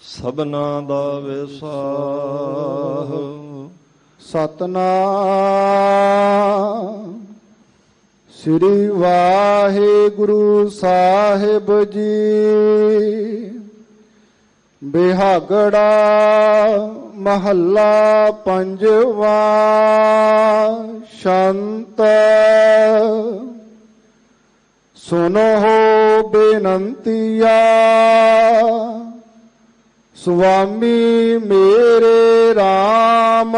ਸਭਨਾ ਦਾ ਵਿਸਾਹ। ਸਤਨਾਮ ਸ੍ਰੀ ਵਾਹਿਗੁਰੂ ਸਾਹਿਬ ਜੀ। ਬਿਹਾਗੜਾ ਮਹੱਲਾ ਪੰਜਵਾ। ਸ਼ੰਤ ਸੁਨੋ ਬੇਨੰਤੀਆ, ਸੁਆਮੀ ਮੇਰੇ RAM।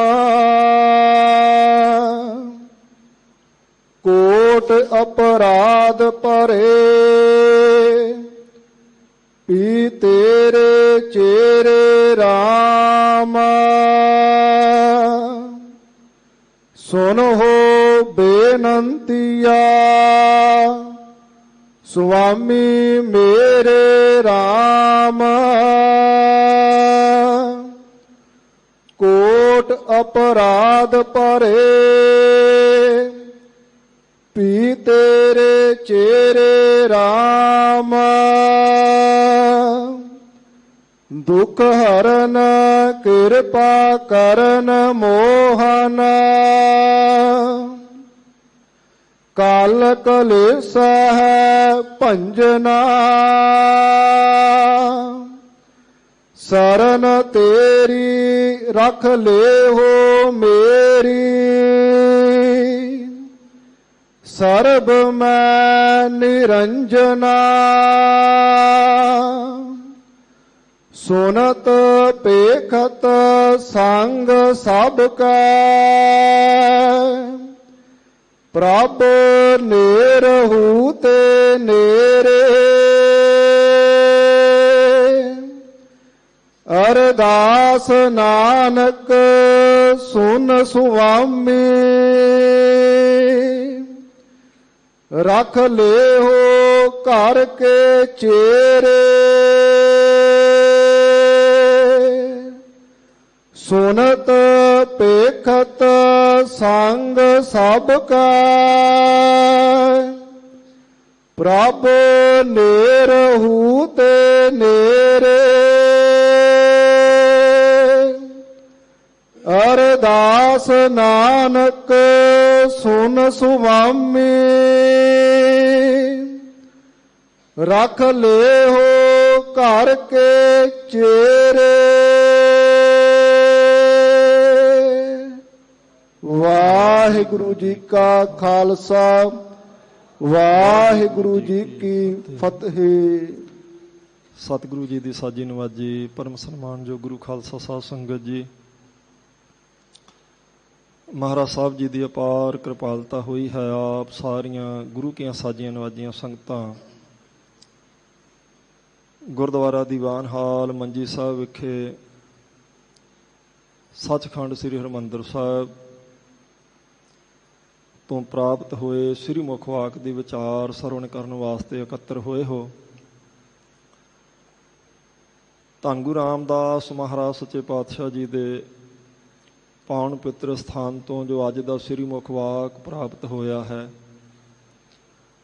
ਕੋਟ ਅਪਰਾਧ ਭਰੇ, ਪੀ ਤੇਰੇ ਚੇਰੇ RAM। ਸੁਨੋ ਬੇਨੰਤੀਆ, ਸੁਆਮੀ ਮੇਰੇ RAM। ਕੋਟ ਅਪਰਾਧ ਭਰੇ, ਪੀ ਤੇਰੇ ਚੇਰੇ RAM। ਦੁਖ ਹਰਨ ਕਿਰਪਾ ਕਰਨ ਮੋਹਨ, ਕਾਲ ਕਲੇਸਾ ਹੈ ਭੰਜਨਾ। ਸਰਨ ਤੇਰੀ ਰਖ ਲੇਹੋ ਮੇਰੀ, ਸਰਬ ਮੈਂ ਨਿਰੰਜਨਾ। ਸੁਨਤ ਪੇਖਤ ਸੰਗ ਸਭ ਕੈ, ਪ੍ਰਭ ਨੇਰਹੂ ਤੇ ਨੇਰੇ। ਅਰਦਾਸ ਨਾਨਕ ਸੁਨ ਸੁਆਮੀ, ਰਖ ਲੇਹੋ ਘਰ ਕੇ ਚੇਰੇ। ਸੁਨਤ ਪੇਖਤ ਸੰਗ ਸਭ ਕੈ, ਪ੍ਰਭ ਨੇਰਹੂ ਤੇ ਨੇਰੇ। ਅਰਦਾਸ ਨਾਨਕ ਸੁਨ ਸੁਆਮੀ, ਰਖ ਲੇਹੋ ਘਰ ਕੇ ਚੇਰੇ। ਵਾਹਿਗੁਰੂ ਜੀ ਕਾ ਖਾਲਸਾ, ਵਾਹਿਗੁਰੂ ਜੀ ਕੀ ਫਤਿਹ। ਸਤਿਗੁਰੂ ਜੀ ਦੀ ਸਾਜੀ ਨਵਾਜੀ ਪਰਮ ਸਨਮਾਨਯੋਗ ਗੁਰੂ ਖਾਲਸਾ ਸਾਹਿਬ ਸੰਗਤ ਜੀ, ਮਹਾਰਾਜ ਸਾਹਿਬ ਜੀ ਦੀ ਅਪਾਰ ਕਿਰਪਾਲਤਾ ਹੋਈ ਹੈ। ਆਪ ਸਾਰੀਆਂ ਗੁਰੂ ਕੀਆਂ ਸਾਜੀਆਂ ਨਵਾਜੀਆਂ ਸੰਗਤਾਂ ਗੁਰਦੁਆਰਾ ਦੀਵਾਨ ਹਾਲ ਮੰਜੀ ਸਾਹਿਬ ਵਿਖੇ ਸੱਚਖੰਡ ਸ੍ਰੀ ਹਰਿਮੰਦਰ ਸਾਹਿਬ ਤੋਂ ਪ੍ਰਾਪਤ ਹੋਏ ਸ੍ਰੀ ਮੁਖ ਵਾਕ ਦੀ ਵਿਚਾਰ ਸਰਵਣ ਕਰਨ ਵਾਸਤੇ ਇਕੱਤਰ ਹੋਏ ਹੋ। ਧੰਨ ਗੁਰੂ ਰਾਮਦਾਸ ਮਹਾਰਾਜ ਸੱਚੇ ਪਾਤਸ਼ਾਹ ਜੀ ਦੇ ਪਾਵਨ ਪਵਿੱਤਰ ਸਥਾਨ ਤੋਂ ਜੋ ਅੱਜ ਦਾ ਸ੍ਰੀ ਮੁਖ ਵਾਕ ਪ੍ਰਾਪਤ ਹੋਇਆ ਹੈ,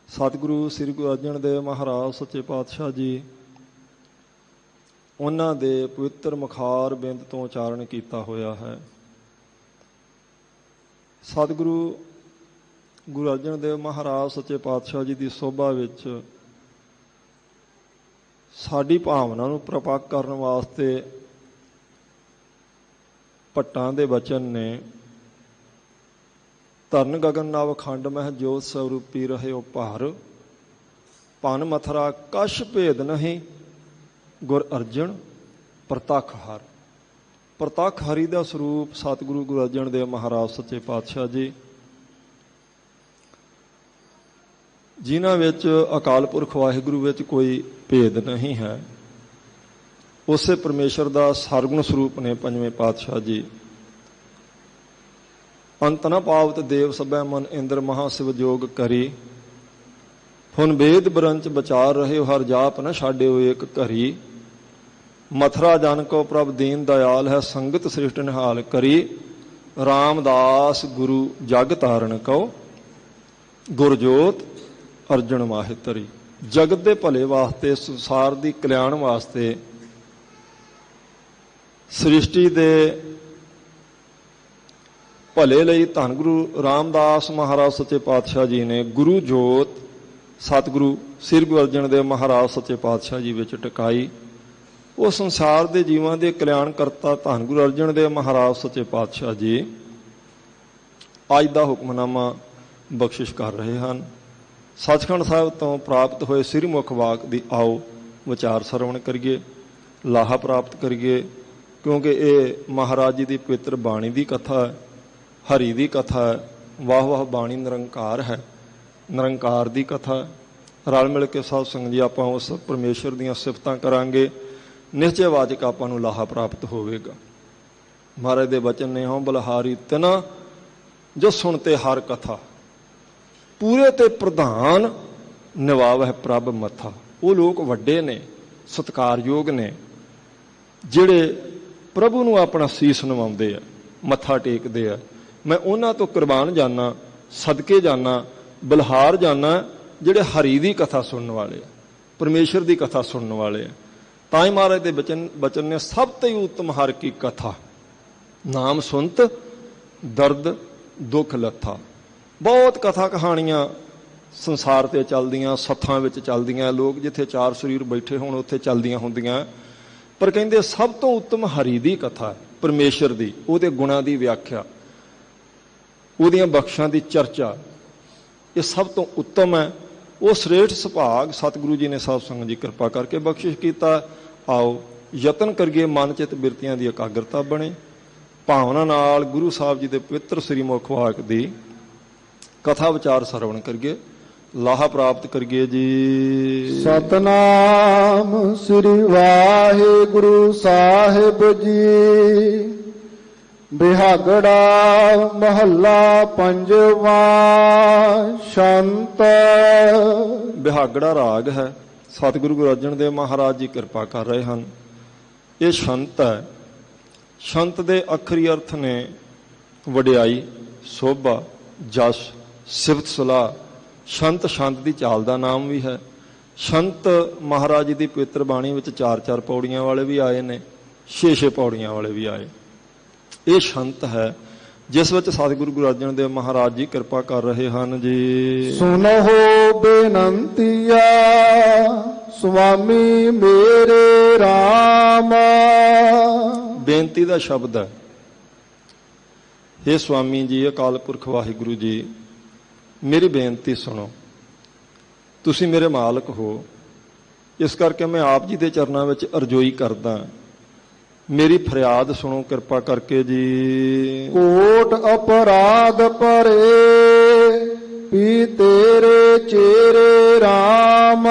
ਸਤਿਗੁਰੂ ਸ੍ਰੀ ਗੁਰੂ ਅਰਜਨ ਦੇਵ ਮਹਾਰਾਜ ਸੱਚੇ ਪਾਤਸ਼ਾਹ ਜੀ ਉਹਨਾਂ ਦੇ ਪਵਿੱਤਰ ਮੁਖਾਰ ਬਿੰਦ ਤੋਂ ਉਚਾਰਨ ਕੀਤਾ ਹੋਇਆ ਹੈ। ਸਤਿਗੁਰੂ ਗੁਰੂ ਅਰਜਨ ਦੇਵ ਮਹਾਰਾਜ ਸੱਚੇ ਪਾਤਸ਼ਾਹ ਜੀ ਦੀ ਸੋਭਾ ਵਿੱਚ ਸਾਡੀ ਭਾਵਨਾ ਨੂੰ ਪ੍ਰਪੱਕ ਕਰਨ ਵਾਸਤੇ ਭੱਟਾਂ ਦੇ ਬਚਨ ਨੇ, ਧਰਨ ਗਗਨ ਨਵ ਖੰਡ ਮਹਿ ਜੋਤ ਸਰੂਪੀ ਰਹਿਓ ਭਾਰ, ਭਨ ਮਥਰਾ ਕਛ ਭੇਦ ਨਹੀਂ, ਗੁਰ ਅਰਜਨ ਪ੍ਰਤੱਖ ਹਰ। ਪ੍ਰਤੱਖ ਹਰੀ ਦਾ ਸਰੂਪ ਸਤਿਗੁਰੂ ਗੁਰੂ ਅਰਜਨ ਦੇਵ ਮਹਾਰਾਜ ਸੱਚੇ ਪਾਤਸ਼ਾਹ ਜੀ, ਜਿਨ੍ਹਾਂ ਵਿੱਚ ਅਕਾਲ ਪੁਰਖ ਵਾਹਿਗੁਰੂ ਵਿੱਚ ਕੋਈ ਭੇਦ ਨਹੀਂ ਹੈ। ਉਸੇ ਪਰਮੇਸ਼ਰ ਦਾ ਸਰਗੁਣ ਸਰੂਪ ਨੇ ਪੰਜਵੇਂ ਪਾਤਸ਼ਾਹ ਜੀ। ਅੰਤ ਨ ਪਾਵਤ ਦੇਵ ਸਭੈ ਮਨ ਇੰਦਰ ਮਹਾ ਸਿਵ ਜੋਗ ਕਰੀ, ਹੁਣ ਵੇਦ ਬਰੰਚ ਵਿਚਾਰ ਰਹੇ ਹਰ ਜਾਪ ਨ ਛਾਡਿਓ ਏਕ ਘਰੀ। ਮਥਰਾ ਜਨ ਕੋ ਪ੍ਰਭ ਦੀਨ ਦਇਆਲ ਹੈ, ਸੰਗਤ ਸ੍ਰਿਸ਼ਟ ਨਿਹਾਲ ਕਰੀ। ਰਾਮਦਾਸ ਗੁਰੂ ਜਗ ਤਾਰਨ ਕਉ, ਗੁਰਜੋਤ ਅਰਜਨ ਮਾਹਿ ਤਰੀ। ਜਗਤ ਦੇ ਭਲੇ ਵਾਸਤੇ, ਸੰਸਾਰ ਦੀ ਕਲਿਆਣ ਵਾਸਤੇ ਸ੍ਰਿਸ਼ਟੀ ਦੇ ਭਲੇ ਲਈ ਧੰਨ ਗੁਰੂ ਰਾਮਦਾਸ ਮਹਾਰਾਜ ਸੱਚੇ ਪਾਤਸ਼ਾਹ ਜੀ ਨੇ ਗੁਰੂ ਜੋਤ ਸਤਿਗੁਰੂ ਸ੍ਰੀ ਗੁਰੂ ਅਰਜਨ ਦੇਵ ਮਹਾਰਾਜ ਸੱਚੇ ਪਾਤਸ਼ਾਹ ਜੀ ਵਿੱਚ ਟਿਕਾਈ। ਉਹ ਸੰਸਾਰ ਦੇ ਜੀਵਾਂ ਦੇ ਕਲਿਆਣ ਕਰਤਾ ਧੰਨ ਗੁਰੂ ਅਰਜਨ ਦੇਵ ਮਹਾਰਾਜ ਸੱਚੇ ਪਾਤਸ਼ਾਹ ਜੀ ਅੱਜ ਦਾ ਹੁਕਮਨਾਮਾ ਬਖਸ਼ਿਸ਼ ਕਰ ਰਹੇ ਹਨ। ਸੱਚਖੰਡ ਸਾਹਿਬ ਤੋਂ ਪ੍ਰਾਪਤ ਹੋਏ ਸ੍ਰੀ ਮੁਖ ਵਾਕ ਦੀ ਆਓ ਵਿਚਾਰ ਸਰਵਣ ਕਰੀਏ, ਲਾਹਾ ਪ੍ਰਾਪਤ ਕਰੀਏ, ਕਿਉਂਕਿ ਇਹ ਮਹਾਰਾਜ ਜੀ ਦੀ ਪਵਿੱਤਰ ਬਾਣੀ ਦੀ ਕਥਾ ਹੈ, ਹਰੀ ਦੀ ਕਥਾ ਹੈ। ਵਾਹ ਵਾਹ ਬਾਣੀ ਨਿਰੰਕਾਰ ਹੈ, ਨਿਰੰਕਾਰ ਦੀ ਕਥਾ। ਰਲ ਮਿਲ ਕੇ ਸਾਧ ਸੰਗਤ ਜੀ ਆਪਾਂ ਉਸ ਪਰਮੇਸ਼ਰ ਦੀਆਂ ਸਿਫਤਾਂ ਕਰਾਂਗੇ, ਨਿਸ਼ਚੈ ਵਾਚਕ ਆਪਾਂ ਨੂੰ ਲਾਹਾ ਪ੍ਰਾਪਤ ਹੋਵੇਗਾ। ਮਹਾਰਾਜ ਦੇ ਬਚਨ ਨੇ ਹੋਂ ਬਲਹਾਰੀ ਤਿਨਾ ਜੋ ਸੁਣਤੇ ਹਰ ਕਥਾ, ਪੂਰੇ ਤੇ ਪ੍ਰਧਾਨ ਨਿਵਾਵ ਹੈ ਪ੍ਰਭ ਮੱਥਾ। ਉਹ ਲੋਕ ਵੱਡੇ ਨੇ, ਸਤਿਕਾਰਯੋਗ ਨੇ, ਜਿਹੜੇ ਪ੍ਰਭੂ ਨੂੰ ਆਪਣਾ ਸੀਸ ਨਿਵਾਉਂਦੇ ਆ, ਮੱਥਾ ਟੇਕਦੇ ਆ। ਮੈਂ ਉਹਨਾਂ ਤੋਂ ਕੁਰਬਾਨ ਜਾਨਾ, ਸਦਕੇ ਜਾਨਾ, ਬਲਹਾਰ ਜਾਨਾ, ਜਿਹੜੇ ਹਰੀ ਦੀ ਕਥਾ ਸੁਣਨ ਵਾਲੇ ਆ, ਪਰਮੇਸ਼ਰ ਦੀ ਕਥਾ ਸੁਣਨ ਵਾਲੇ ਆ। ਤਾਂ ਹੀ ਮਹਾਰਾਜ ਦੇ ਬਚਨ ਨੇ ਸਭ ਤੋਂ ਹੀ ਉੱਤਮ ਹਰ ਕੀ ਕਥਾ, ਨਾਮ ਸੁਣਤ ਦਰਦ ਦੁੱਖ ਲੱਥਾ। ਬਹੁਤ ਕਥਾ ਕਹਾਣੀਆਂ ਸੰਸਾਰ ਤੇ ਚੱਲਦੀਆਂ, ਸੱਥਾਂ ਵਿੱਚ ਚੱਲਦੀਆਂ, ਲੋਕ ਜਿੱਥੇ ਚਾਰ ਸਰੀਰ ਬੈਠੇ ਹੋਣ ਉੱਥੇ ਚੱਲਦੀਆਂ ਹੁੰਦੀਆਂ, ਪਰ ਕਹਿੰਦੇ ਸਭ ਤੋਂ ਉੱਤਮ ਹਰੀ ਦੀ ਕਥਾ ਹੈ, ਪਰਮੇਸ਼ਰ ਦੀ, ਉਹਦੇ ਗੁਣਾਂ ਦੀ ਵਿਆਖਿਆ, ਉਹਦੀਆਂ ਬਖਸ਼ਾਂ ਦੀ ਚਰਚਾ, ਇਹ ਸਭ ਤੋਂ ਉੱਤਮ ਹੈ। ਉਹ ਸ੍ਰੇਸ਼ਟ ਸੁਭਾਗ ਸਤਿਗੁਰੂ ਜੀ ਨੇ ਸਾਧ ਸੰਗਤ ਜੀ ਕਿਰਪਾ ਕਰਕੇ ਬਖਸ਼ਿਸ਼ ਕੀਤਾ। ਆਓ ਯਤਨ ਕਰੀਏ ਮਨ ਚਿੱਤ ਬਿਰਤੀਆਂ ਦੀ ਇਕਾਗਰਤਾ ਬਣੇ, ਭਾਵਨਾ ਨਾਲ ਗੁਰੂ ਸਾਹਿਬ ਜੀ ਦੇ ਪਵਿੱਤਰ ਸ੍ਰੀ ਮੁਖ ਵਾਕ ਦੀ ਕਥਾ ਵਿਚਾਰ ਸਰਵਣ ਕਰੀਏ, ਲਾਹਾ ਪ੍ਰਾਪਤ ਕਰੀਏ ਜੀ। ਸਤਨਾਮ ਸ੍ਰੀ ਵਾਹਿਗੁਰੂ ਸਾਹਿਬ ਜੀ। ਬਿਹਾਗੜਾ ਮਹੱਲਾ ਪੰਜਵਾ। ਸ਼ੰਤ। ਬਿਹਾਗੜਾ ਰਾਗ ਹੈ, ਸਤਿਗੁਰੂ ਗੁਰੂ ਅਰਜਨ ਦੇਵ ਮਹਾਰਾਜ ਜੀ ਕਿਰਪਾ ਕਰ ਰਹੇ ਹਨ। ਇਹ ਸ਼ੰਤ ਹੈ। ਸ਼ੰਤ ਦੇ ਅੱਖਰੀ ਅਰਥ ਨੇ ਵਡਿਆਈ, ਸੋਭਾ, ਜਸ, ਸਿਫਤ ਸਲਾਹ। ਸ਼ੰਤ ਸ਼ੰਤ ਦੀ ਚਾਲ ਦਾ ਨਾਮ ਵੀ ਹੈ। ਸ਼ੰਤ ਮਹਾਰਾਜ ਜੀ ਦੀ ਪਵਿੱਤਰ ਬਾਣੀ ਵਿੱਚ 4-4 ਪੌੜੀਆਂ ਵਾਲੇ ਵੀ ਆਏ ਨੇ, 6-6 ਪੌੜੀਆਂ ਵਾਲੇ ਵੀ ਆਏ। ਇਹ ਸ਼ੰਤ ਹੈ ਜਿਸ ਵਿੱਚ ਸਤਿਗੁਰੂ ਗੁਰੂ ਅਰਜਨ ਦੇਵ ਮਹਾਰਾਜ ਜੀ ਕਿਰਪਾ ਕਰ ਰਹੇ ਹਨ ਜੀ। ਸੁਨਹੁ ਬੇਨੰਤੀਆ ਸੁਆਮੀ ਮੇਰੇ RAM। ਬੇਨਤੀ ਦਾ ਸ਼ਬਦ ਹੈ। हे ਸੁਆਮੀ ਜੀ, ਅਕਾਲ ਪੁਰਖ ਵਾਹਿਗੁਰੂ ਜੀ, ਮੇਰੀ ਬੇਨਤੀ ਸੁਣੋ। ਤੁਸੀਂ ਮੇਰੇ ਮਾਲਕ ਹੋ, ਇਸ ਕਰਕੇ ਮੈਂ ਆਪ ਜੀ ਦੇ ਚਰਨਾਂ ਵਿੱਚ ਅਰਜ਼ੋਈ ਕਰਦਾ, ਮੇਰੀ ਫਰਿਆਦ ਸੁਣੋ ਕਿਰਪਾ ਕਰਕੇ ਜੀ। ਕੋਟ ਅਪਰਾਧ ਭਰੇ ਪੀ ਤੇਰੇ ਚੇਰੇ RAM।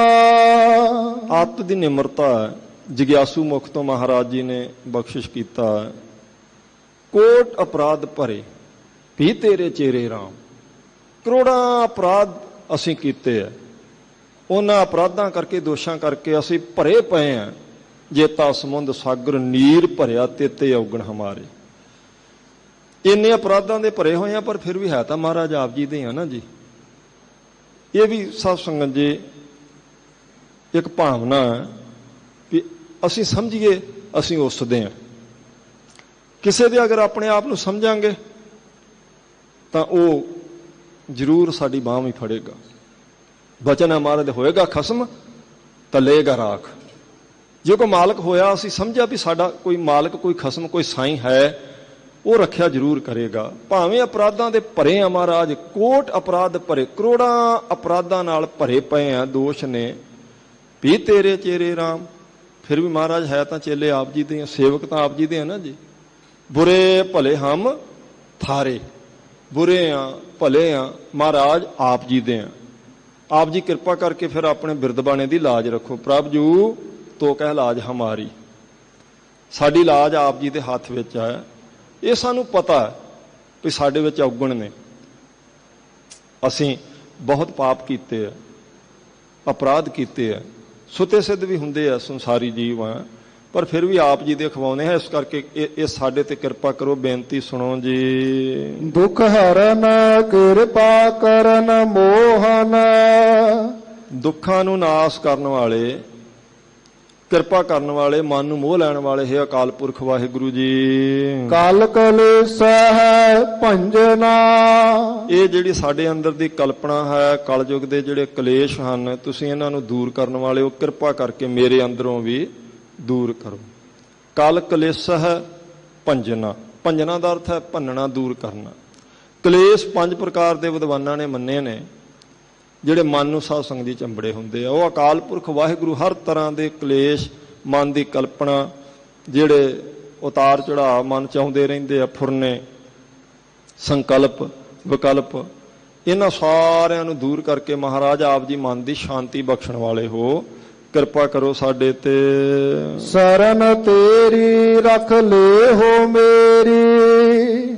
ਆਪ ਦੀ ਨਿਮਰਤਾ ਹੈ, ਜਗਿਆਸੂ ਮੁਖ ਤੋਂ ਮਹਾਰਾਜ ਜੀ ਨੇ ਬਖਸ਼ਿਸ਼ ਕੀਤਾ। ਕੋਟ ਅਪਰਾਧ ਭਰੇ ਪੀ ਤੇਰੇ ਚੇਰੇ RAM। ਕਰੋੜਾਂ ਅਪਰਾਧ ਅਸੀਂ ਕੀਤੇ ਆ, ਉਹਨਾਂ ਅਪਰਾਧਾਂ ਕਰਕੇ, ਦੋਸ਼ਾਂ ਕਰਕੇ ਅਸੀਂ ਭਰੇ ਪਏ ਆ। ਜੇਤਾ ਸਮੁੰਦ ਸਾਗਰ ਨੀਰ ਭਰਿਆ ਤੇਤੇ ਔਗਣ ਹਮਾਰੇ। ਇੰਨੇ ਅਪਰਾਧਾਂ ਦੇ ਭਰੇ ਹੋਏ ਆ, ਪਰ ਫਿਰ ਵੀ ਹੈ ਤਾਂ ਮਹਾਰਾਜ ਆਪ ਜੀ ਦੇ ਆ ਨਾ ਜੀ। ਇਹ ਵੀ ਸਾਧ ਸੰਗਤ ਜੀ ਇੱਕ ਭਾਵਨਾ ਹੈ ਕਿ ਅਸੀਂ ਸਮਝੀਏ ਅਸੀਂ ਉਸ ਦੇ ਹਾਂ। ਕਿਸੇ ਦੇ ਅਗਰ ਆਪਣੇ ਆਪ ਨੂੰ ਸਮਝਾਂਗੇ ਤਾਂ ਉਹ ਜ਼ਰੂਰ ਸਾਡੀ ਬਾਂਹ ਵੀ ਫੜੇਗਾ। ਬਚਨ ਹੈ ਮਹਾਰਾਜ, ਹੋਏਗਾ ਖਸਮ ਤਾਂ ਲਏਗਾ ਰਾਖ। ਜੇ ਕੋਈ ਮਾਲਕ ਹੋਇਆ, ਅਸੀਂ ਸਮਝਿਆ ਵੀ ਸਾਡਾ ਕੋਈ ਮਾਲਕ, ਕੋਈ ਖਸਮ, ਕੋਈ ਸਾਈਂ ਹੈ, ਉਹ ਰੱਖਿਆ ਜ਼ਰੂਰ ਕਰੇਗਾ। ਭਾਵੇਂ ਅਪਰਾਧਾਂ ਦੇ ਭਰੇ ਆ ਮਹਾਰਾਜ, ਕੋਟ ਅਪਰਾਧ ਭਰੇ, ਕਰੋੜਾਂ ਅਪਰਾਧਾਂ ਨਾਲ ਭਰੇ ਪਏ ਆ, ਦੋਸ਼ ਨੇ। ਵੀ ਤੇਰੇ ਚੇਰੇ RAM। ਫਿਰ ਵੀ ਮਹਾਰਾਜ ਹੈ ਤਾਂ ਚੇਲੇ ਆਪ ਜੀ ਦੇ ਆ, ਸੇਵਕ ਤਾਂ ਆਪ ਜੀ ਦੇ ਆ ਨਾ ਜੀ। ਬੁਰੇ ਭਲੇ ਹਮ ਥਾਰੇ। ਬੁਰੇ ਆ ਭਲੇ ਆ ਮਹਾਰਾਜ ਆਪ ਜੀ ਦੇ ਆ। ਆਪ ਜੀ ਕਿਰਪਾ ਕਰਕੇ ਫਿਰ ਆਪਣੇ ਬਿਰਦ ਬਾਣੇ ਦੀ ਲਾਜ ਰੱਖੋ। ਪ੍ਰਭ ਜੂ ਤੋ ਕਹਿ ਲਾਜ ਹਮਾਰੀ। ਸਾਡੀ ਲਾਜ ਆਪ ਜੀ ਦੇ ਹੱਥ ਵਿੱਚ ਹੈ। ਇਹ ਸਾਨੂੰ ਪਤਾ ਹੈ ਵੀ ਸਾਡੇ ਵਿੱਚ ਔਗਣ ਨੇ, ਅਸੀਂ ਬਹੁਤ ਪਾਪ ਕੀਤੇ ਆ, ਅਪਰਾਧ ਕੀਤੇ ਆ, ਸੁਤੇ ਸਿੱਧ ਵੀ ਹੁੰਦੇ ਆ, ਸੰਸਾਰੀ ਜੀਵ ਆ, ਪਰ ਫਿਰ ਵੀ ਆਪ ਜੀ ਦੇ ਖਵਾਉਂਦੇ ਆ। ਇਸ ਕਰਕੇ ਇਹ ਸਾਡੇ ਤੇ ਕਿਰਪਾ ਕਰੋ। ਬੇਨਤੀ ਸੁਣੋ ਜੀ। ਦੁਖ ਹਰਨ ਕਿਰਪਾ ਕਰਨ ਮੋਹਨ। ਦੁੱਖਾਂ ਨੂੰ ਨਾਸ ਕਰਨ ਵਾਲੇ, ਕਿਰਪਾ ਕਰਨ ਵਾਲੇ, ਮਨ ਨੂੰ ਮੋਹ ਲੈਣ ਵਾਲੇ ਹੈ ਅਕਾਲ ਪੁਰਖ ਵਾਹਿਗੁਰੂ ਜੀ। ਕਲ ਕਲੇਸਹਿ ਭੰਜਨਾ। ਇਹ ਜਿਹੜੀ ਸਾਡੇ ਅੰਦਰ ਦੀ ਕਲਪਨਾ ਹੈ, ਕਲਯੁਗ ਦੇ ਜਿਹੜੇ ਕਲੇਸ਼ ਹਨ, ਤੁਸੀਂ ਇਹਨਾਂ ਨੂੰ ਦੂਰ ਕਰਨ ਵਾਲੇ ਹੋ, ਕਿਰਪਾ ਕਰਕੇ ਮੇਰੇ ਅੰਦਰੋਂ ਵੀ ਦੂਰ ਕਰੋ। ਕਲ ਕਲੇਸਹਿ ਭੰਜਨਾ। ਭੰਜਨਾ ਦਾ ਅਰਥ ਹੈ ਭੰਨਣਾ, ਦੂਰ ਕਰਨਾ। ਕਲੇਸ਼ 5 ਪ੍ਰਕਾਰ ਦੇ ਵਿਦਵਾਨਾਂ ਨੇ ਮੰਨੇ ਨੇ, ਜਿਹੜੇ ਮਨ ਨੂੰ ਸਾਧ ਸੰਗਤ ਦੀ ਚੰਬੜੇ ਹੁੰਦੇ ਆ। ਉਹ ਅਕਾਲ ਪੁਰਖ ਵਾਹਿਗੁਰੂ ਹਰ ਤਰ੍ਹਾਂ ਦੇ ਕਲੇਸ਼, ਮਨ ਦੀ ਕਲਪਨਾ, ਜਿਹੜੇ ਉਤਾਰ ਚੜਾਅ ਮਨ ਚ ਆਉਂਦੇ ਰਹਿੰਦੇ ਆ, ਫੁਰਨੇ, ਸੰਕਲਪ, ਵਿਕਲਪ, ਇਹਨਾਂ ਸਾਰਿਆਂ ਨੂੰ ਦੂਰ ਕਰਕੇ ਮਹਾਰਾਜ ਆਪ ਜੀ ਮਨ ਦੀ ਸ਼ਾਂਤੀ ਬਖਸ਼ਣ ਵਾਲੇ ਹੋ। ਕਿਰਪਾ ਕਰੋ ਸਾਡੇ ਤੇ। ਸਰਨ ਤੇਰੀ ਰਖ ਲੈ ਹੋ ਮੇਰੀ,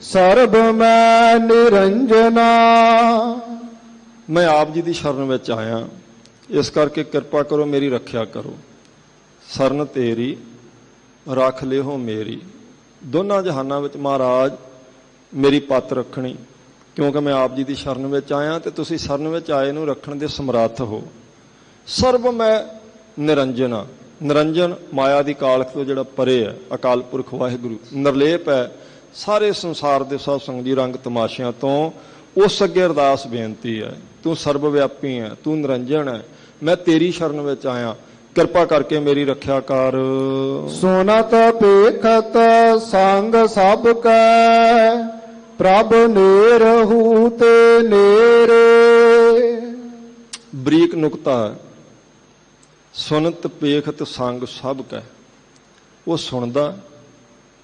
ਸਰਬ ਮੈਂ ਨਿਰੰਜਨਾ। ਮੈਂ ਆਪ ਜੀ ਦੀ ਸ਼ਰਨ ਵਿੱਚ ਆਇਆ, ਇਸ ਕਰਕੇ ਕਿਰਪਾ ਕਰੋ, ਮੇਰੀ ਰੱਖਿਆ ਕਰੋ। ਸਰਨ ਤੇਰੀ ਰੱਖ ਲਿਓ ਮੇਰੀ। ਦੋਨਾਂ ਜਹਾਨਾਂ ਵਿੱਚ ਮਹਾਰਾਜ ਮੇਰੀ ਪੱਤ ਰੱਖਣੀ, ਕਿਉਂਕਿ ਮੈਂ ਆਪ ਜੀ ਦੀ ਸ਼ਰਨ ਵਿੱਚ ਆਇਆ ਤੇ ਤੁਸੀਂ ਸ਼ਰਨ ਵਿੱਚ ਆਏ ਨੂੰ ਰੱਖਣ ਦੇ ਸਮਰੱਥ ਹੋ। ਸਰਬ ਮੈਂ ਨਿਰੰਜਨਾ। ਨਿਰੰਜਨ ਮਾਇਆ ਦੀ ਕਾਲਖ ਤੋਂ ਜਿਹੜਾ ਪਰੇ ਹੈ, ਅਕਾਲ ਪੁਰਖ ਵਾਹਿਗੁਰੂ ਨਿਰਲੇਪ ਹੈ ਸਾਰੇ ਸੰਸਾਰ ਦੇ ਸਾਧ ਸੰਗਤ ਦੀ ਰੰਗ ਤਮਾਸ਼ਿਆਂ ਤੋਂ। ਉਸ ਅੱਗੇ ਅਰਦਾਸ ਬੇਨਤੀ ਹੈ, ਤੂੰ ਸਰਬ ਵਿਆਪੀ ਹੈ, ਤੂੰ ਨਿਰੰਜਨ ਹੈ, ਮੈਂ ਤੇਰੀ ਸ਼ਰਨ ਵਿੱਚ ਆਇਆ, ਕਿਰਪਾ ਕਰਕੇ ਮੇਰੀ ਰੱਖਿਆ ਕਰ। ਸੁਨਤ ਪੇਖਤ ਸੰਗ ਸਭ ਕੈ, ਪ੍ਰਭ ਨੇਰਹੂ ਤੇ ਨੇਰੇ। ਬਰੀਕ ਨੁਕਤਾ ਹੈ। ਸੁਨਤ ਪੇਖਤ ਸੰਗ ਸਭ ਕੈ। ਉਹ ਸੁਣਦਾ,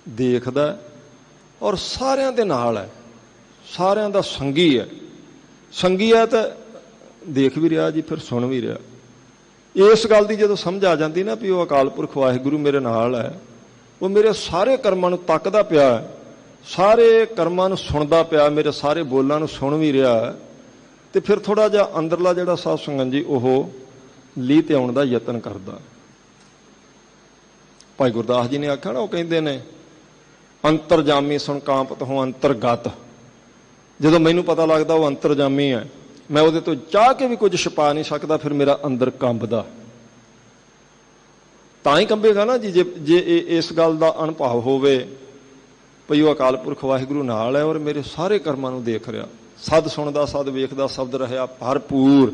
ਦੇਖਦਾ ਔਰ ਸਾਰਿਆਂ ਦੇ ਨਾਲ ਹੈ, ਸਾਰਿਆਂ ਦਾ ਸੰਗੀ ਹੈ। ਸੰਗੀ ਹੈ ਤਾਂ ਦੇਖ ਵੀ ਰਿਹਾ ਜੀ, ਫਿਰ ਸੁਣ ਵੀ ਰਿਹਾ। ਇਸ ਗੱਲ ਦੀ ਜਦੋਂ ਸਮਝ ਆ ਜਾਂਦੀ ਨਾ ਵੀ ਉਹ ਅਕਾਲ ਪੁਰਖ ਵਾਹਿਗੁਰੂ ਮੇਰੇ ਨਾਲ ਹੈ, ਉਹ ਮੇਰੇ ਸਾਰੇ ਕਰਮਾਂ ਨੂੰ ਤੱਕਦਾ ਪਿਆ ਹੈ, ਸਾਰੇ ਕਰਮਾਂ ਨੂੰ ਸੁਣਦਾ ਪਿਆ, ਮੇਰੇ ਸਾਰੇ ਬੋਲਾਂ ਨੂੰ ਸੁਣ ਵੀ ਰਿਹਾ, ਤੇ ਫਿਰ ਥੋੜਾ ਜਿਹਾ ਅੰਦਰਲਾ ਜਿਹੜਾ ਸਾਧ ਸੰਗਤ ਜੀ ਉਹ ਲੀਹ ਤੇ ਆਉਣ ਦਾ ਯਤਨ ਕਰਦਾ। ਭਾਈ ਗੁਰਦਾਸ ਜੀ ਨੇ ਆਖਿਆ ਨਾ, ਉਹ ਕਹਿੰਦੇ ਨੇ ਅੰਤਰਜਾਮੀ ਸੁਣ ਕਾਂਪਤ ਹੋ ਅੰਤਰਗਤ। ਜਦੋਂ ਮੈਨੂੰ ਪਤਾ ਲੱਗਦਾ ਉਹ ਅੰਤਰਜਾਮੀ ਹੈ, ਮੈਂ ਉਹਦੇ ਤੋਂ ਚਾਹ ਕੇ ਵੀ ਕੁਝ ਛੁਪਾ ਨਹੀਂ ਸਕਦਾ, ਫਿਰ ਮੇਰਾ ਅੰਦਰ ਕੰਬਦਾ। ਤਾਂ ਹੀ ਕੰਬੇਗਾ ਨਾ ਜੀ, ਜੇ ਇਸ ਗੱਲ ਦਾ ਅਨੁਭਵ ਹੋਵੇ ਭਈ ਉਹ ਅਕਾਲ ਪੁਰਖ ਵਾਹਿਗੁਰੂ ਨਾਲ ਹੈ ਔਰ ਮੇਰੇ ਸਾਰੇ ਕਰਮਾਂ ਨੂੰ ਦੇਖ ਰਿਹਾ, ਸਦ ਸੁਣਦਾ, ਸਦ ਵੇਖਦਾ, ਸ਼ਬਦ ਰਹਿਆ ਭਰਪੂਰ।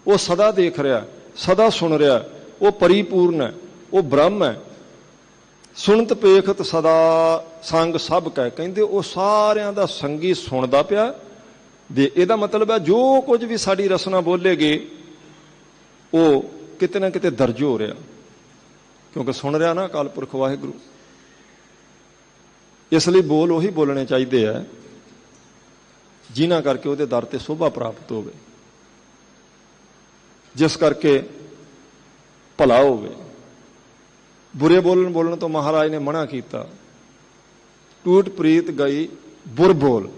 ਉਹ ਸਦਾ ਦੇਖ ਰਿਹਾ, ਸਦਾ ਸੁਣ ਰਿਹਾ, ਉਹ ਪਰਿਪੂਰਨ ਹੈ, ਉਹ ਬ੍ਰਹਮ ਹੈ। ਸੁਣਤ ਪੇਖਤ ਸਦਾ ਸੰਗ ਸਭ ਕੈ। ਕਹਿੰਦੇ ਉਹ ਸਾਰਿਆਂ ਦਾ ਸੰਗੀ ਸੁਣਦਾ ਪਿਆ। ਦੇ ਇਹਦਾ ਮਤਲਬ ਹੈ ਜੋ ਕੁਝ ਵੀ ਸਾਡੀ ਰਸਨਾ ਬੋਲੇਗੀ ਉਹ ਕਿਤੇ ਨਾ ਕਿਤੇ ਦਰਜ ਹੋ ਰਿਹਾ, ਕਿਉਂਕਿ ਸੁਣ ਰਿਹਾ ਨਾ ਅਕਾਲ ਪੁਰਖ ਵਾਹਿਗੁਰੂ। ਇਸ ਲਈ ਬੋਲ ਉਹੀ ਬੋਲਣੇ ਚਾਹੀਦੇ ਆ ਜਿਨ੍ਹਾਂ ਕਰਕੇ ਉਹਦੇ ਦਰ ਤੇ ਸ਼ੋਭਾ ਪ੍ਰਾਪਤ ਹੋਵੇ, ਜਿਸ ਕਰਕੇ ਭਲਾ ਹੋਵੇ। ਬੁਰੇ ਬੋਲਣ ਤੋਂ ਮਹਾਰਾਜ ਨੇ ਮਨਾ ਕੀਤਾ। ਟੂਟ ਪ੍ਰੀਤ ਗਈ ਬੁਰ ਬੋਲ।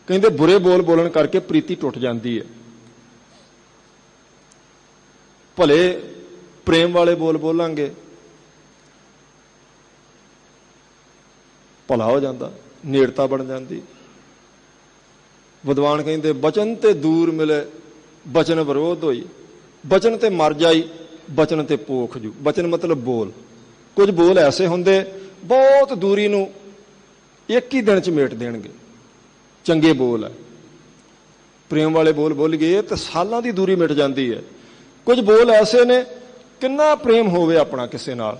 ਕਹਿੰਦੇ ਬੁਰੇ ਬੋਲ ਬੋਲਣ ਕਰਕੇ ਪ੍ਰੀਤੀ ਟੁੱਟ ਜਾਂਦੀ ਹੈ। ਭਲੇ ਪ੍ਰੇਮ ਵਾਲੇ ਬੋਲ ਬੋਲਾਂਗੇ ਭਲਾ ਹੋ ਜਾਂਦਾ, ਨੇੜਤਾ ਬਣ ਜਾਂਦੀ। ਵਿਦਵਾਨ ਕਹਿੰਦੇ ਬਚਨ ਤੇ ਦੂਰ ਮਿਲੇ ਬਚਨ ਵਿਰੋਧ ਹੋਈ। ਬਚਨ ਤੇ ਮਰ ਜਾਈ ਬਚਨ ਤੇ ਪੋਖ ਜੂ। ਬਚਨ ਮਤਲਬ ਬੋਲ। ਕੁਝ ਬੋਲ ਐਸੇ ਹੁੰਦੇ ਬਹੁਤ ਦੂਰੀ ਨੂੰ ਇੱਕ ਹੀ ਦਿਨ ਚ ਮੇਟ ਦੇਣਗੇ। ਚੰਗੇ ਬੋਲ ਹੈ, ਪ੍ਰੇਮ ਵਾਲੇ ਬੋਲ ਬੋਲ ਗਏ ਤੇ ਸਾਲਾਂ ਦੀ ਦੂਰੀ ਮਿਟ ਜਾਂਦੀ ਹੈ। ਕੁਝ ਬੋਲ ਐਸੇ ਨੇ ਕਿੰਨਾ ਪ੍ਰੇਮ ਹੋਵੇ ਆਪਣਾ ਕਿਸੇ ਨਾਲ,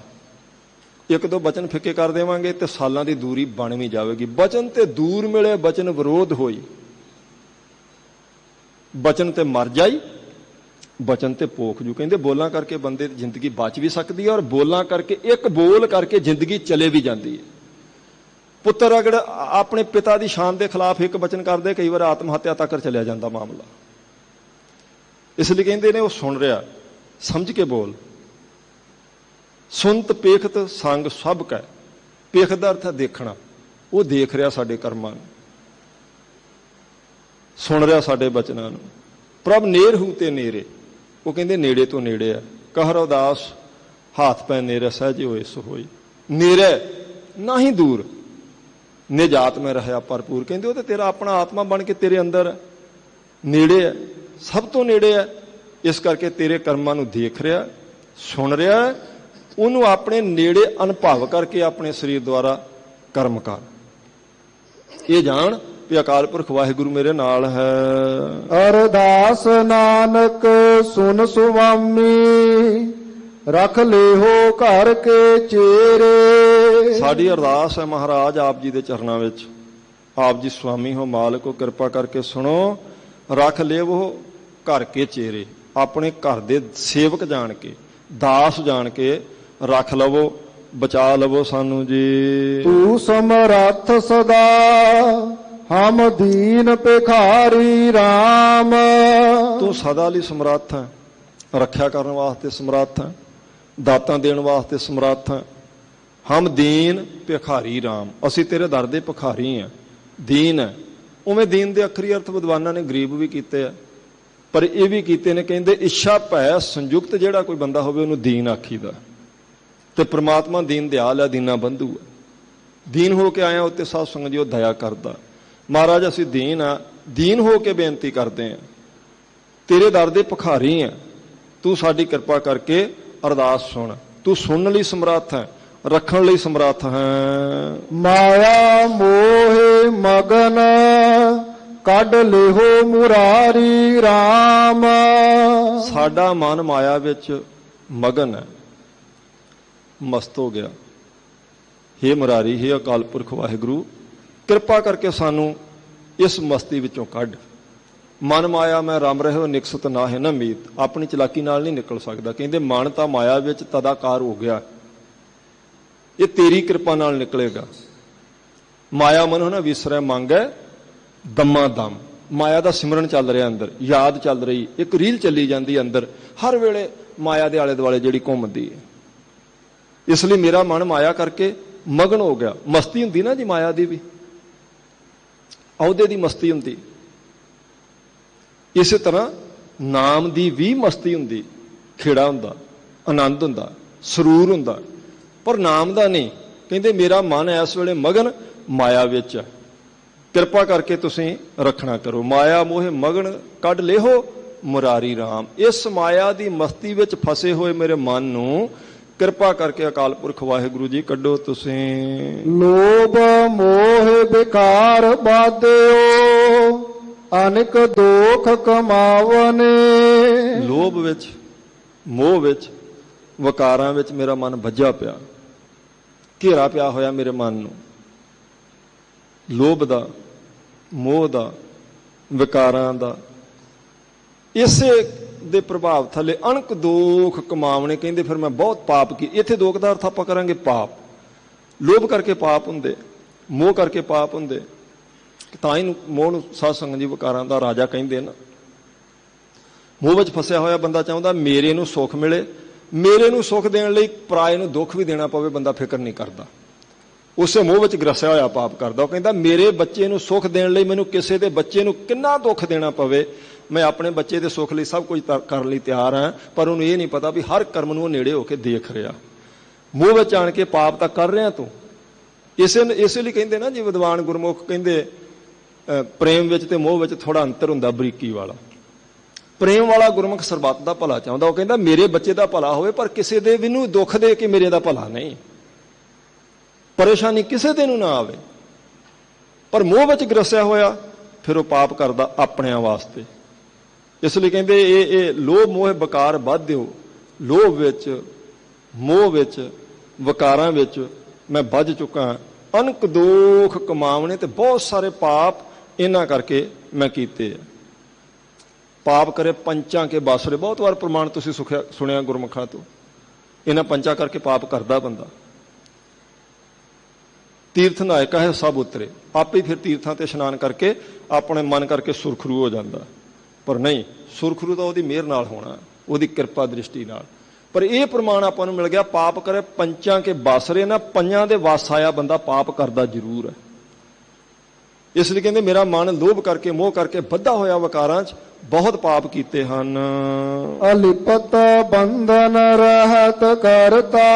ਇੱਕ ਦੋ ਬਚਨ ਫਿੱਕੇ ਕਰ ਦੇਵਾਂਗੇ ਤੇ ਸਾਲਾਂ ਦੀ ਦੂਰੀ ਬਣ ਵੀ ਜਾਵੇਗੀ। ਬਚਨ ਤੇ ਦੂਰ ਮਿਲੇ ਬਚਨ ਵਿਰੋਧ ਹੋਈ। ਬਚਨ ਤੇ ਮਰ ਜਾਈ ਬਚਨ ਤੇ ਪੋਖ ਜੂ। ਕਹਿੰਦੇ ਬੋਲਾਂ ਕਰਕੇ ਬੰਦੇ ਦੀ ਜ਼ਿੰਦਗੀ ਬਚ ਵੀ ਸਕਦੀ ਹੈ ਔਰ ਬੋਲਾਂ ਕਰਕੇ, ਇੱਕ ਬੋਲ ਕਰਕੇ ਜ਼ਿੰਦਗੀ ਚਲੇ ਵੀ ਜਾਂਦੀ ਹੈ। ਪੁੱਤਰ ਅਗਰ ਆਪਣੇ ਪਿਤਾ ਦੀ ਸ਼ਾਨ ਦੇ ਖਿਲਾਫ ਇੱਕ ਬਚਨ ਕਰਦੇ, ਕਈ ਵਾਰ ਆਤਮ ਹੱਤਿਆ ਤੱਕ ਚਲਿਆ ਜਾਂਦਾ ਮਾਮਲਾ। ਇਸ ਲਈ ਕਹਿੰਦੇ ਨੇ ਉਹ ਸੁਣ ਰਿਹਾ, ਸਮਝ ਕੇ ਬੋਲ। ਸੁਨਤ ਪੇਖਤ ਸੰਗ ਸਭ ਕੈ। ਪੇਖ ਦਾ ਅਰਥ ਹੈ ਦੇਖਣਾ। ਉਹ ਦੇਖ ਰਿਹਾ ਸਾਡੇ ਕਰਮਾਂ ਨੂੰ, ਸੁਣ ਰਿਹਾ ਸਾਡੇ ਬਚਨਾਂ ਨੂੰ। ਪ੍ਰਭ ਨੇਰ ਹੂ ਤੇ ਨੇਰੇ। ਉਹ ਕਹਿੰਦੇ ਨੇੜੇ ਤੋਂ ਨੇੜੇ ਆ। ਕਹਿ ਉਦਾਸ ਹਾਥ ਪੈ ਨੇਰੇ ਸਹਿਜੇ ਹੋਏ ਸੋ ਹੋਈ। ਨੇੜੇ ਨਾ ਹੀ ਦੂਰ, ਨਿਜ ਆਤਮਾ ਰਹਿਆ ਭਰਪੂਰ। ਕਹਿੰਦੇ ਉਹ ਤੇ ਤੇਰਾ ਆਪਣਾ ਆਤਮਾ ਬਣ ਕੇ ਤੇਰੇ ਅੰਦਰ ਨੇੜੇ ਹੈ, ਸਭ ਤੋਂ ਨੇੜੇ ਹੈ। ਇਸ ਕਰਕੇ ਤੇਰੇ ਕਰਮਾਂ ਨੂੰ ਦੇਖ ਰਿਹਾ, ਸੁਣ ਰਿਹਾ ਹੈ, ਉਹਨੂੰ ਆਪਣੇ ਨੇੜੇ ਅਨੁਭਵ ਕਰਕੇ ਆਪਣੇ ਸਰੀਰ ਦੁਆਰਾ ਕਰਮ ਕਰ। ਇਹ ਜਾਣ ਵੀ ਅਕਾਲ ਪੁਰਖ ਵਾਹਿਗੁਰੂ ਮੇਰੇ ਨਾਲ ਹੈ। ਅਰਦਾਸ ਨਾਨਕ ਸੁਨ ਸੁਆਮੀ, ਰਖ ਲਿਹੋ ਘਰ ਕੇ ਚੇਰੇ। ਸਾਡੀ ਅਰਦਾਸ ਹੈ ਮਹਾਰਾਜ ਆਪ ਜੀ ਦੇ ਚਰਨਾਂ ਵਿੱਚ, ਆਪ ਜੀ ਸੁਆਮੀ ਹੋ, ਮਾਲਕ ਹੋ, ਕਿਰਪਾ ਕਰਕੇ ਸੁਣੋ। ਰੱਖ ਲਿਵੋ ਘਰ ਕੇ ਚੇਰੇ, ਆਪਣੇ ਘਰ ਦੇ ਸੇਵਕ ਜਾਣ ਕੇ, ਦਾਸ ਜਾਣ ਕੇ ਰੱਖ ਲਵੋ, ਬਚਾ ਲਵੋ ਸਾਨੂੰ ਜੀ। ਤੂੰ ਸਮਰੱਥ ਸਦਾ ਹਮ ਦੀਨ ਭਿਖਾਰੀ RAM। ਤੂੰ ਸਦਾ ਲਈ ਸਮਰੱਥ ਹੈ, ਰੱਖਿਆ ਕਰਨ ਵਾਸਤੇ ਸਮਰੱਥ ਹੈ, ਦਾਤਾਂ ਦੇਣ ਵਾਸਤੇ ਸਮਰੱਥ ਹੈ। ਹਮ ਦੀਨ ਭਿਖਾਰੀ RAM, ਅਸੀਂ ਤੇਰੇ ਦਰ ਦੇ ਭਿਖਾਰੀ ਹਾਂ। ਦੀਨ ਹੈ, ਉਵੇਂ ਦੀਨ ਦੇ ਅੱਖਰੀ ਅਰਥ ਵਿਦਵਾਨਾਂ ਨੇ ਗਰੀਬ ਵੀ ਕੀਤੇ ਆ, ਪਰ ਇਹ ਵੀ ਕੀਤੇ ਨੇ, ਕਹਿੰਦੇ ਇੱਛਾ ਭੈ ਸੰਯੁਕਤ ਜਿਹੜਾ ਕੋਈ ਬੰਦਾ ਹੋਵੇ ਉਹਨੂੰ ਦੀਨ ਆਖੀਦਾ। ਤੇ ਪ੍ਰਮਾਤਮਾ ਦੀਨ ਦਿਆਲ ਹੈ, ਦੀਨਾ ਬੰਧੂ ਹੈ। ਦੀਨ ਹੋ ਕੇ ਆਇਆ ਉੱਤੇ ਸਾਧ ਸੰਗਤ ਜੀ ਉਹ ਦਇਆ ਕਰਦਾ। ਮਹਾਰਾਜ ਅਸੀਂ ਦੀਨ ਆ, ਦੀਨ ਹੋ ਕੇ ਬੇਨਤੀ ਕਰਦੇ ਆ, ਤੇਰੇ ਦਰ ਦੇ ਭਿਖਾਰੀ ਆ, ਤੂੰ ਸਾਡੀ ਕਿਰਪਾ ਕਰਕੇ ਅਰਦਾਸ ਸੁਣ। ਤੂੰ ਸੁਣਨ ਲਈ ਸਮਰੱਥ ਹੈ, ਰੱਖਣ ਲਈ ਸਮਰੱਥ ਹੈ। ਮਾਇਆ ਮੋਹ ਮਗਨ ਕੱਢ ਲਿਹੋ ਮੁਰਾਰੀ RAM। ਸਾਡਾ ਮਨ ਮਾਇਆ ਵਿੱਚ ਮਗਨ ਹੈ, ਮਸਤ ਹੋ ਗਿਆ। ਹੇ ਮੁਰਾਰੀ, ਹੇ ਅਕਾਲ ਪੁਰਖ ਵਾਹਿਗੁਰੂ, ਕਿਰਪਾ ਕਰਕੇ ਸਾਨੂੰ ਇਸ ਮਸਤੀ ਵਿੱਚੋਂ ਕੱਢ। ਮਨ ਮਾਇਆ ਮੈਂ ਰਮ ਰਹਿਓ ਨਿਕਸਤ ਨਾ ਹੈ ਨਾ ਮੀਤ, ਆਪਣੀ ਚਲਾਕੀ ਨਾਲ ਨਹੀਂ ਨਿਕਲ ਸਕਦਾ। ਕਹਿੰਦੇ ਮਨ ਤਾਂ ਮਾਇਆ ਵਿੱਚ ਤਦਾਕਾਰ ਹੋ ਗਿਆ, ਇਹ ਤੇਰੀ ਕਿਰਪਾ ਨਾਲ ਨਿਕਲੇਗਾ। ਮਾਇਆ ਮਨੋ ਨਾ ਵਿਸਰੈ ਮੰਗੈ ਦਮਾ ਦਮ, ਮਾਇਆ ਦਾ ਸਿਮਰਨ ਚੱਲ ਰਿਹਾ ਅੰਦਰ, ਯਾਦ ਚੱਲ ਰਹੀ, ਇੱਕ ਰੀਲ ਚੱਲੀ ਜਾਂਦੀ ਅੰਦਰ, ਹਰ ਵੇਲੇ ਮਾਇਆ ਦੇ ਆਲੇ ਦੁਆਲੇ ਜਿਹੜੀ ਘੁੰਮਦੀ ਹੈ। ਇਸ ਲਈ ਮੇਰਾ ਮਨ ਮਾਇਆ ਕਰਕੇ ਮਗਨ ਹੋ ਗਿਆ। ਮਸਤੀ ਹੁੰਦੀ ਨਾ ਜੀ ਮਾਇਆ ਦੀ ਵੀ, ਅਹੁਦੇ ਦੀ ਮਸਤੀ ਹੁੰਦੀ, ਇਸੇ ਤਰ੍ਹਾਂ ਨਾਮ ਦੀ ਵੀ ਮਸਤੀ ਹੁੰਦੀ। ਖੇੜਾ ਹੁੰਦਾ, ਆਨੰਦ ਹੁੰਦਾ, ਸਰੂਰ ਹੁੰਦਾ, ਪਰ ਨਾਮ ਦਾ ਨਹੀਂ। ਕਹਿੰਦੇ ਮੇਰਾ ਮਨ ਇਸ ਵੇਲੇ ਮਗਨ ਮਾਇਆ ਵਿੱਚ ਹੈ, ਕਿਰਪਾ ਕਰਕੇ ਤੁਸੀਂ ਰੱਖਣਾ ਕਰੋ। ਮਾਇਆ ਮੋਹ ਮਗਨ ਕੱਢ ਲਿਹੋ ਮੁਰਾਰੀ RAM। ਇਸ ਮਾਇਆ ਦੀ ਮਸਤੀ ਵਿੱਚ ਫਸੇ ਹੋਏ ਮੇਰੇ ਮਨ ਨੂੰ ਕਿਰਪਾ ਕਰਕੇ ਅਕਾਲ ਪੁਰਖ ਵਾਹਿਗੁਰੂ ਜੀ ਕੱਢੋ ਤੁਸੀਂ। ਲੋਭ ਮੋਹ ਵਿਕਾਰ ਬਾਧਿਓ ਅਨੇਕ ਦੋਖ ਕਮਾਵਨੇ। ਲੋਭ ਵਿੱਚ, ਮੋਹ ਵਿੱਚ, ਵਿਕਾਰਾਂ ਵਿੱਚ ਮੇਰਾ ਮਨ ਵੱਜਾ ਪਿਆ, ਘੇਰਾ ਪਿਆ ਹੋਇਆ ਮੇਰੇ ਮਨ ਨੂੰ। ਲੋਭ ਦਾ, ਮੋਹ ਦਾ, ਵਿਕਾਰਾਂ ਦਾ, ਇਸੇ ਦੇ ਪ੍ਰਭਾਵ ਥੱਲੇ ਅਣਕ ਦੋਖ ਕਮਾਵਣੇ। ਕਹਿੰਦੇ ਫਿਰ ਮੈਂ ਬਹੁਤ ਪਾਪ ਕੀ। ਇੱਥੇ ਦੋਖ ਦਾ ਅਰਥ ਆਪਾਂ ਕਰਾਂਗੇ ਪਾਪ। ਲੋਭ ਕਰਕੇ ਪਾਪ ਹੁੰਦੇ, ਮੋਹ ਕਰਕੇ ਪਾਪ ਹੁੰਦੇ, ਤਾਂ ਹੀ ਮੋਹ ਨੂੰ ਸਾਧ ਸੰਗਤ ਜੀ ਵਿਕਾਰਾਂ ਦਾ ਰਾਜਾ ਕਹਿੰਦੇ ਨਾ। ਮੋਹ ਵਿੱਚ ਫਸਿਆ ਹੋਇਆ ਬੰਦਾ ਚਾਹੁੰਦਾ ਮੇਰੇ ਨੂੰ ਸੁੱਖ ਮਿਲੇ, ਮੇਰੇ ਨੂੰ ਸੁੱਖ ਦੇਣ ਲਈ ਪਰਾਏ ਨੂੰ ਦੁੱਖ ਵੀ ਦੇਣਾ ਪਵੇ, ਬੰਦਾ ਫਿਕਰ ਨਹੀਂ ਕਰਦਾ। ਉਸੇ ਮੋਹ ਵਿੱਚ ਗਰਸਿਆ ਹੋਇਆ ਪਾਪ ਕਰਦਾ। ਉਹ ਕਹਿੰਦਾ ਮੇਰੇ ਬੱਚੇ ਨੂੰ ਸੁੱਖ ਦੇਣ ਲਈ ਮੈਨੂੰ ਕਿਸੇ ਦੇ ਬੱਚੇ ਨੂੰ ਕਿੰਨਾ ਦੁੱਖ ਦੇਣਾ ਪਵੇ, ਮੈਂ ਆਪਣੇ ਬੱਚੇ ਦੇ ਸੁੱਖ ਲਈ ਸਭ ਕੁਝ ਕਰਨ ਲਈ ਤਿਆਰ ਹਾਂ। ਪਰ ਉਹਨੂੰ ਇਹ ਨਹੀਂ ਪਤਾ ਵੀ ਹਰ ਕਰਮ ਨੂੰ ਉਹ ਨੇੜੇ ਹੋ ਕੇ ਦੇਖ ਰਿਹਾ। ਮੋਹ ਵਿੱਚ ਆਣ ਕੇ ਪਾਪ ਤਾਂ ਕਰ ਰਿਹਾ ਤੂੰ। ਇਸੇ ਲਈ ਕਹਿੰਦੇ ਨਾ ਜੀ ਵਿਦਵਾਨ ਗੁਰਮੁਖ ਕਹਿੰਦੇ ਪ੍ਰੇਮ ਵਿੱਚ ਤੇ ਮੋਹ ਵਿੱਚ ਥੋੜਾ ਅੰਤਰ ਹੁੰਦਾ, ਬਰੀਕੀ ਵਾਲਾ। ਪ੍ਰੇਮ ਵਾਲਾ ਗੁਰਮੁਖ ਸਰਬੱਤ ਦਾ ਭਲਾ ਚਾਹੁੰਦਾ। ਉਹ ਕਹਿੰਦਾ ਮੇਰੇ ਬੱਚੇ ਦਾ ਭਲਾ ਹੋਵੇ, ਪਰ ਕਿਸੇ ਦੇ ਵੀ ਨੂੰ ਦੁੱਖ ਦੇ ਕੇ ਮੇਰੇ ਦਾ ਭਲਾ ਨਹੀਂ, ਪਰੇਸ਼ਾਨੀ ਕਿਸੇ ਦੇ ਨੂੰ ਨਾ ਆਵੇ। ਪਰ ਮੋਹ ਵਿੱਚ ਗਰਸਿਆ ਹੋਇਆ ਫਿਰ ਉਹ ਪਾਪ ਕਰਦਾ ਆਪਣਿਆਂ ਵਾਸਤੇ। ਇਸ ਲਈ ਕਹਿੰਦੇ ਇਹ ਲੋਭ ਮੋਹ ਵਿਕਾਰ ਬਾਧਿਓ। ਲੋਭ ਵਿੱਚ, ਮੋਹ ਵਿੱਚ, ਵਿਕਾਰਾਂ ਵਿੱਚ ਮੈਂ ਵੱਜ ਚੁੱਕਾ। ਅਨਕ ਦੋਖ ਕਮਾਵਣੇ, ਤੇ ਬਹੁਤ ਸਾਰੇ ਪਾਪ ਇਹਨਾਂ ਕਰਕੇ ਮੈਂ ਕੀਤੇ ਆ। ਪਾਪ ਕਰੇ ਪੰਚਾਂ ਕੇ ਬਾਸਰੇ, ਬਹੁਤ ਵਾਰ ਪ੍ਰਮਾਣ ਤੁਸੀਂ ਸੁਣਿਆ ਗੁਰਮੁਖਾਂ ਤੋਂ। ਇਹਨਾਂ ਪੰਚਾਂ ਕਰਕੇ ਪਾਪ ਕਰਦਾ ਬੰਦਾ। ਤੀਰਥ ਨਾਇਕਾ ਹੈ ਸਭ ਉਤਰੇ, ਆਪੇ ਫਿਰ ਤੀਰਥਾਂ ਤੇ ਇਸ਼ਨਾਨ ਕਰਕੇ ਆਪਣੇ ਮਨ ਕਰਕੇ ਸੁਰਖਰੂ ਹੋ ਜਾਂਦਾ। ਪਰ ਨਹੀਂ, ਸੁਰਖਰੂ ਤਾਂ ਉਹਦੀ ਮਿਹਰ ਨਾਲ ਹੋਣਾ, ਉਹਦੀ ਕਿਰਪਾ ਦ੍ਰਿਸ਼ਟੀ ਨਾਲ। ਪਰ ਇਹ ਪ੍ਰਮਾਣ ਆਪਾਂ ਨੂੰ ਮਿਲ ਗਿਆ, ਪਾਪ ਕਰੇ ਪੰਚਾਂ ਕੇ ਬਾਸਰੇ, ਨਾ ਪੰਜਾਂ ਦੇ ਵਸ ਆਇਆ ਬੰਦਾ ਪਾਪ ਕਰਦਾ ਜ਼ਰੂਰ ਹੈ। ਇਸ ਲਈ ਕਹਿੰਦੇ ਮੇਰਾ ਮਨ ਲੋਭ ਕਰਕੇ, ਮੋਹ ਕਰਕੇ ਬੱਧਾ ਹੋਇਆ ਵਿਕਾਰਾਂ 'ਚ, ਬਹੁਤ ਪਾਪ ਕੀਤੇ ਹਨ। ਅਲਿਪਤ ਬੰਧਨ ਰਹਿਤ ਕਰਤਾ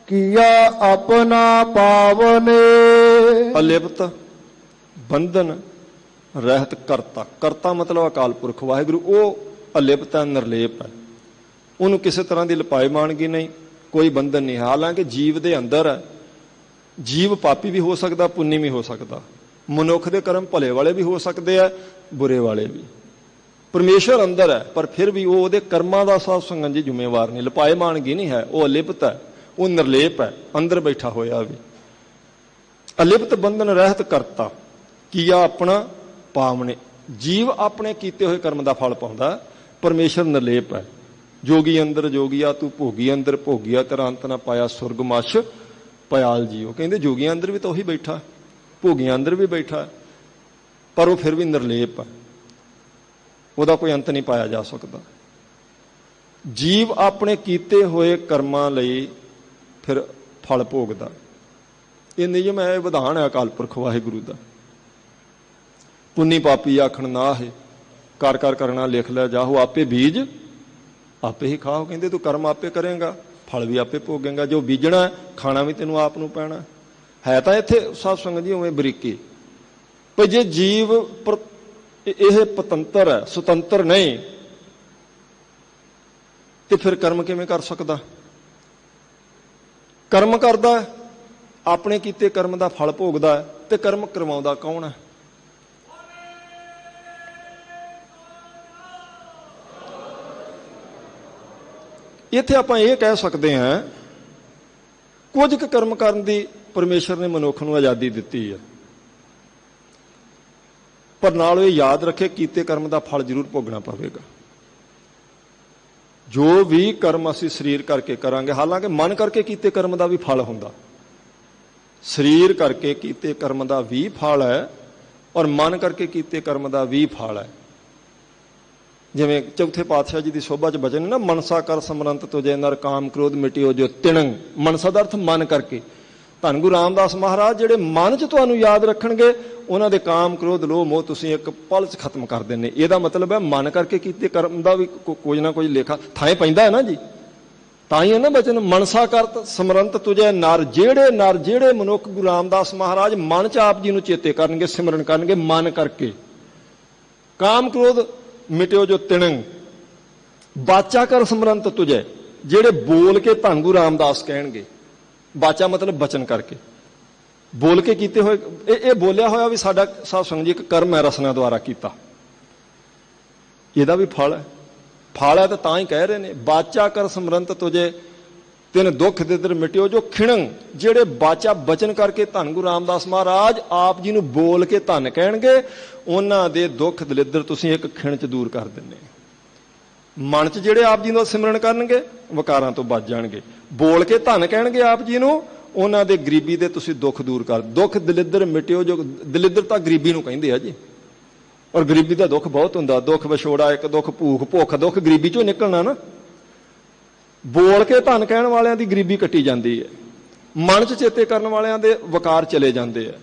ਕੀਆ ਆਪਣਾ ਪਾਵਨੇ। ਅਲਿਪਤ ਬੰਧਨ ਰਹਿਤ ਕਰਤਾ, ਕਰਤਾ ਮਤਲਬ ਅਕਾਲ ਪੁਰਖ ਵਾਹਿਗੁਰੂ। ਉਹ ਅਲਿਪਤ ਹੈ, ਨਿਰਲੇਪ ਹੈ। ਉਹਨੂੰ ਕਿਸੇ ਤਰ੍ਹਾਂ ਦੀ ਲਪਾਏਮਾਨਗੀ ਨਹੀਂ, ਕੋਈ ਬੰਧਨ ਨਹੀਂ। ਹਾਲਾਂਕਿ ਜੀਵ ਦੇ ਅੰਦਰ ਹੈ, ਜੀਵ ਪਾਪੀ ਵੀ ਹੋ ਸਕਦਾ, ਪੁੰਨੀ ਵੀ ਹੋ ਸਕਦਾ। ਮਨੁੱਖ ਦੇ ਕਰਮ ਭਲੇ ਵਾਲੇ ਵੀ ਹੋ ਸਕਦੇ ਆ, ਬੁਰੇ ਵਾਲੇ ਵੀ। ਪਰਮੇਸ਼ਰ ਅੰਦਰ ਹੈ, ਪਰ ਫਿਰ ਵੀ ਉਹ ਉਹਦੇ ਕਰਮਾਂ ਦਾ ਸਾਧ ਸੰਗਤ ਜੀ ਜ਼ਿੰਮੇਵਾਰ ਨਹੀਂ। ਲਪਾਏਮਾਨਗੀ ਨਹੀਂ ਹੈ, ਉਹ ਅਲਿਪਤ ਹੈ, ਉਹ ਨਿਰਲੇਪ ਹੈ, ਅੰਦਰ ਬੈਠਾ ਹੋਇਆ ਵੀ। ਅਲਿਪਤ ਬੰਧਨ ਰਹਿਤ ਕਰਤਾ, ਕੀਆ ਆਪਣਾ ਪਾਵਨੇ। ਜੀਵ ਆਪਣੇ ਕੀਤੇ ਹੋਏ ਕਰਮ ਦਾ ਫਲ ਪਾਉਂਦਾ, ਪਰਮੇਸ਼ਰ ਨਿਰਲੇਪ ਹੈ। ਜੋਗੀ ਅੰਦਰ ਜੋਗੀਆ ਤੂੰ ਭੋਗੀ ਅੰਦਰ ਭੋਗੀਆ, ਤੇਰਾ ਅੰਤ ਨਾ ਪਾਇਆ ਸੁਰਗ ਮਛ ਪਿਆਲ ਜੀਓ। ਕਹਿੰਦੇ ਜੋਗੀਆਂ ਅੰਦਰ ਵੀ ਤਾਂ ਉਹੀ ਬੈਠਾ, ਭੋਗੀਆਂ ਅੰਦਰ ਵੀ ਬੈਠਾ, ਪਰ ਉਹ ਫਿਰ ਵੀ ਨਿਰਲੇਪ ਹੈ, ਉਹਦਾ ਕੋਈ ਅੰਤ ਨਹੀਂ ਪਾਇਆ ਜਾ ਸਕਦਾ। ਜੀਵ ਆਪਣੇ ਕੀਤੇ ਹੋਏ ਕਰਮਾਂ ਲਈ ਫਿਰ ਫਲ ਭੋਗਦਾ। ਇਹ ਨਿਯਮ ਹੈ, ਇਹ ਵਿਧਾਨ ਹੈ ਅਕਾਲ ਪੁਰਖ ਵਾਹਿਗੁਰੂ ਦਾ। ਪੁੰਨੀ ਪਾਪੀ ਆਖਣ ਨਾ ਹੈ, ਕਰ ਕਰ ਕਰਨਾ ਲਿਖ ਲੈ ਜਾਹੋ, ਆਪੇ ਬੀਜ ਆਪੇ ਹੀ ਖਾਓ। ਕਹਿੰਦੇ ਤੂੰ ਕਰਮ ਆਪੇ ਕਰੇਗਾ, ਫਲ ਵੀ ਆਪੇ ਭੋਗੇਗਾ। ਜੋ ਬੀਜਣਾ ਖਾਣਾ ਵੀ ਤੈਨੂੰ ਆਪ ਨੂੰ ਪੈਣਾ ਹੈ। ਤਾਂ ਇੱਥੇ ਸਾਧ ਸੰਗਤ ਜੀ ਉਵੇਂ ਬਰੀਕੀ ਪਰ ਜੇ ਜੀਵ ਇਹ ਪਤੰਤਰ ਹੈ, ਸੁਤੰਤਰ ਨਹੀਂ, ਤੇ ਫਿਰ ਕਰਮ ਕਿਵੇਂ ਕਰ ਸਕਦਾ? ਕਰਮ ਕਰਦਾ, ਆਪਣੇ ਕੀਤੇ ਕਰਮ ਦਾ ਫਲ ਭੋਗਦਾ, ਤੇ ਕਰਮ ਕਰਵਾਉਂਦਾ ਕੌਣ ਹੈ? ਇੱਥੇ ਆਪਾਂ ਇਹ ਕਹਿ ਸਕਦੇ ਹਾਂ, ਕੁਝ ਕੁ ਕਰਮ ਕਰਨ ਦੀ ਪਰਮੇਸ਼ਰ ਨੇ ਮਨੁੱਖ ਨੂੰ ਆਜ਼ਾਦੀ ਦਿੱਤੀ ਹੈ, ਪਰ ਨਾਲ ਇਹ ਯਾਦ ਰੱਖੇ ਕੀਤੇ ਕਰਮ ਦਾ ਫਲ ਜ਼ਰੂਰ ਭੋਗਣਾ ਪਵੇਗਾ। ਜੋ ਵੀ ਕਰਮ ਅਸੀਂ ਸਰੀਰ ਕਰਕੇ ਕਰਾਂਗੇ, ਹਾਲਾਂਕਿ ਮਨ ਕਰਕੇ ਕੀਤੇ ਕਰਮ ਦਾ ਵੀ ਫਲ ਹੁੰਦਾ, ਸਰੀਰ ਕਰਕੇ ਕੀਤੇ ਕਰਮ ਦਾ ਵੀ ਫਲ ਹੈ, ਔਰ ਮਨ ਕਰਕੇ ਕੀਤੇ ਕਰਮ ਦਾ ਵੀ ਫਲ ਹੈ। ਜਿਵੇਂ ਚੌਥੇ ਪਾਤਸ਼ਾਹ ਜੀ ਦੀ ਸੋਭਾ 'ਚ ਬਚਨ ਨਾ, ਮਨਸਾ ਕਰ ਸਮਰੰਤ ਤੁਜੇ ਨਰ ਕਾਮ ਕ੍ਰੋਧ ਮਿਟਿਓ ਜੋ ਤਿਣੰਗ। ਮਨਸਾ ਦਾ ਅਰਥ ਮਨ ਕਰਕੇ। ਧੰਨ ਗੁਰੂ ਰਾਮਦਾਸ ਮਹਾਰਾਜ ਜਿਹੜੇ ਮਨ 'ਚ ਤੁਹਾਨੂੰ ਯਾਦ ਰੱਖਣਗੇ, ਉਹਨਾਂ ਦੇ ਕਾਮ ਕ੍ਰੋਧ ਲੋਭ ਮੋਹ ਤੁਸੀਂ ਇੱਕ ਪਲ 'ਚ ਖਤਮ ਕਰ ਦਿੰਦੇ। ਇਹਦਾ ਮਤਲਬ ਹੈ ਮਨ ਕਰਕੇ ਕੀਤੇ ਕਰਮ ਦਾ ਵੀ ਕੁਝ ਨਾ ਕੁਝ ਲੇਖਾ ਥਾਂ ਪੈਂਦਾ ਹੈ ਨਾ ਜੀ। ਤਾਂ ਹੀ ਹੈ ਨਾ ਬਚਨ, ਮਨਸਾ ਕਰ ਸਮਰੰਤ ਤੁਜੇ ਨਰ ਜਿਹੜੇ ਮਨੁੱਖ ਗੁਰੂ ਰਾਮਦਾਸ ਮਹਾਰਾਜ ਮਨ 'ਚ ਆਪ ਜੀ ਨੂੰ ਚੇਤੇ ਕਰਨਗੇ, ਸਿਮਰਨ ਕਰਨਗੇ ਮਨ ਕਰਕੇ। ਕਾਮ ਕ੍ਰੋਧ ਮਿਟਿਓ ਜੋ ਤਿਣੰਗ। ਬਾਚਾ ਕਰ ਸਮਰੰਤ ਤੁਜੇ, ਜਿਹੜੇ ਬੋਲ ਕੇ ਧੰਨ ਗੁਰੂ ਰਾਮਦਾਸ ਕਹਿਣਗੇ। ਬਾਚਾ ਮਤਲਬ ਬਚਨ ਕਰਕੇ, ਬੋਲ ਕੇ ਕੀਤੇ ਹੋਏ। ਇਹ ਬੋਲਿਆ ਹੋਇਆ ਵੀ ਸਾਡਾ ਸਾਧ ਸੰਗਤ ਜੀ ਇੱਕ ਕਰਮ ਹੈ, ਰਸਨਾ ਦੁਆਰਾ ਕੀਤਾ, ਇਹਦਾ ਵੀ ਫਲ ਹੈ। ਫਲ ਹੈ ਤਾਂ ਹੀ ਕਹਿ ਰਹੇ ਨੇ, ਬਾਚਾ ਕਰ ਸਮਰੰਤ ਤੁਜੇ ਤਿੰਨ ਦੁੱਖ ਦਿਦਰ ਮਿਟਿਓ ਜੋ ਖਿਣੰਗ। ਜਿਹੜੇ ਬਾਚਾ ਬਚਨ ਕਰਕੇ ਧੰਨ ਗੁਰੂ ਰਾਮਦਾਸ ਮਹਾਰਾਜ ਆਪ ਜੀ ਨੂੰ ਬੋਲ ਕੇ ਧੰਨ ਕਹਿਣਗੇ, ਉਹਨਾਂ ਦੇ ਦੁੱਖ ਦਲਿੱਦਰ ਤੁਸੀਂ ਇੱਕ ਖਿਣ 'ਚ ਦੂਰ ਕਰ ਦਿੰਦੇ। ਮਨ 'ਚ ਜਿਹੜੇ ਆਪ ਜੀ ਨੂੰ ਸਿਮਰਨ ਕਰਨਗੇ, ਵਿਕਾਰਾਂ ਤੋਂ ਬਚ ਜਾਣਗੇ। ਬੋਲ ਕੇ ਧੰਨ ਕਹਿਣਗੇ ਆਪ ਜੀ ਨੂੰ, ਉਹਨਾਂ ਦੇ ਗਰੀਬੀ ਦੇ ਤੁਸੀਂ ਦੁੱਖ ਦੂਰ ਕਰ। ਦੁੱਖ ਦਲਿੱਦਰ ਮਿਟਿਓ ਜੋ, ਦਲਿੱਦਰ ਤਾਂ ਗਰੀਬੀ ਨੂੰ ਕਹਿੰਦੇ ਆ ਜੀ, ਔਰ ਗਰੀਬੀ ਦਾ ਦੁੱਖ ਬਹੁਤ ਹੁੰਦਾ। ਦੁੱਖ ਵਿਛੋੜਾ ਇੱਕ, ਦੁੱਖ ਭੁੱਖ ਦੁੱਖ ਗਰੀਬੀ 'ਚੋਂ ਨਿਕਲਣਾ ਨਾ। ਬੋਲ ਕੇ ਧੰਨ ਕਹਿਣ ਵਾਲਿਆਂ ਦੀ ਗਰੀਬੀ ਕੱਟੀ ਜਾਂਦੀ ਹੈ, ਮਨ 'ਚ ਚੇਤੇ ਕਰਨ ਵਾਲਿਆਂ ਦੇ ਵਿਕਾਰ ਚਲੇ ਜਾਂਦੇ ਆ।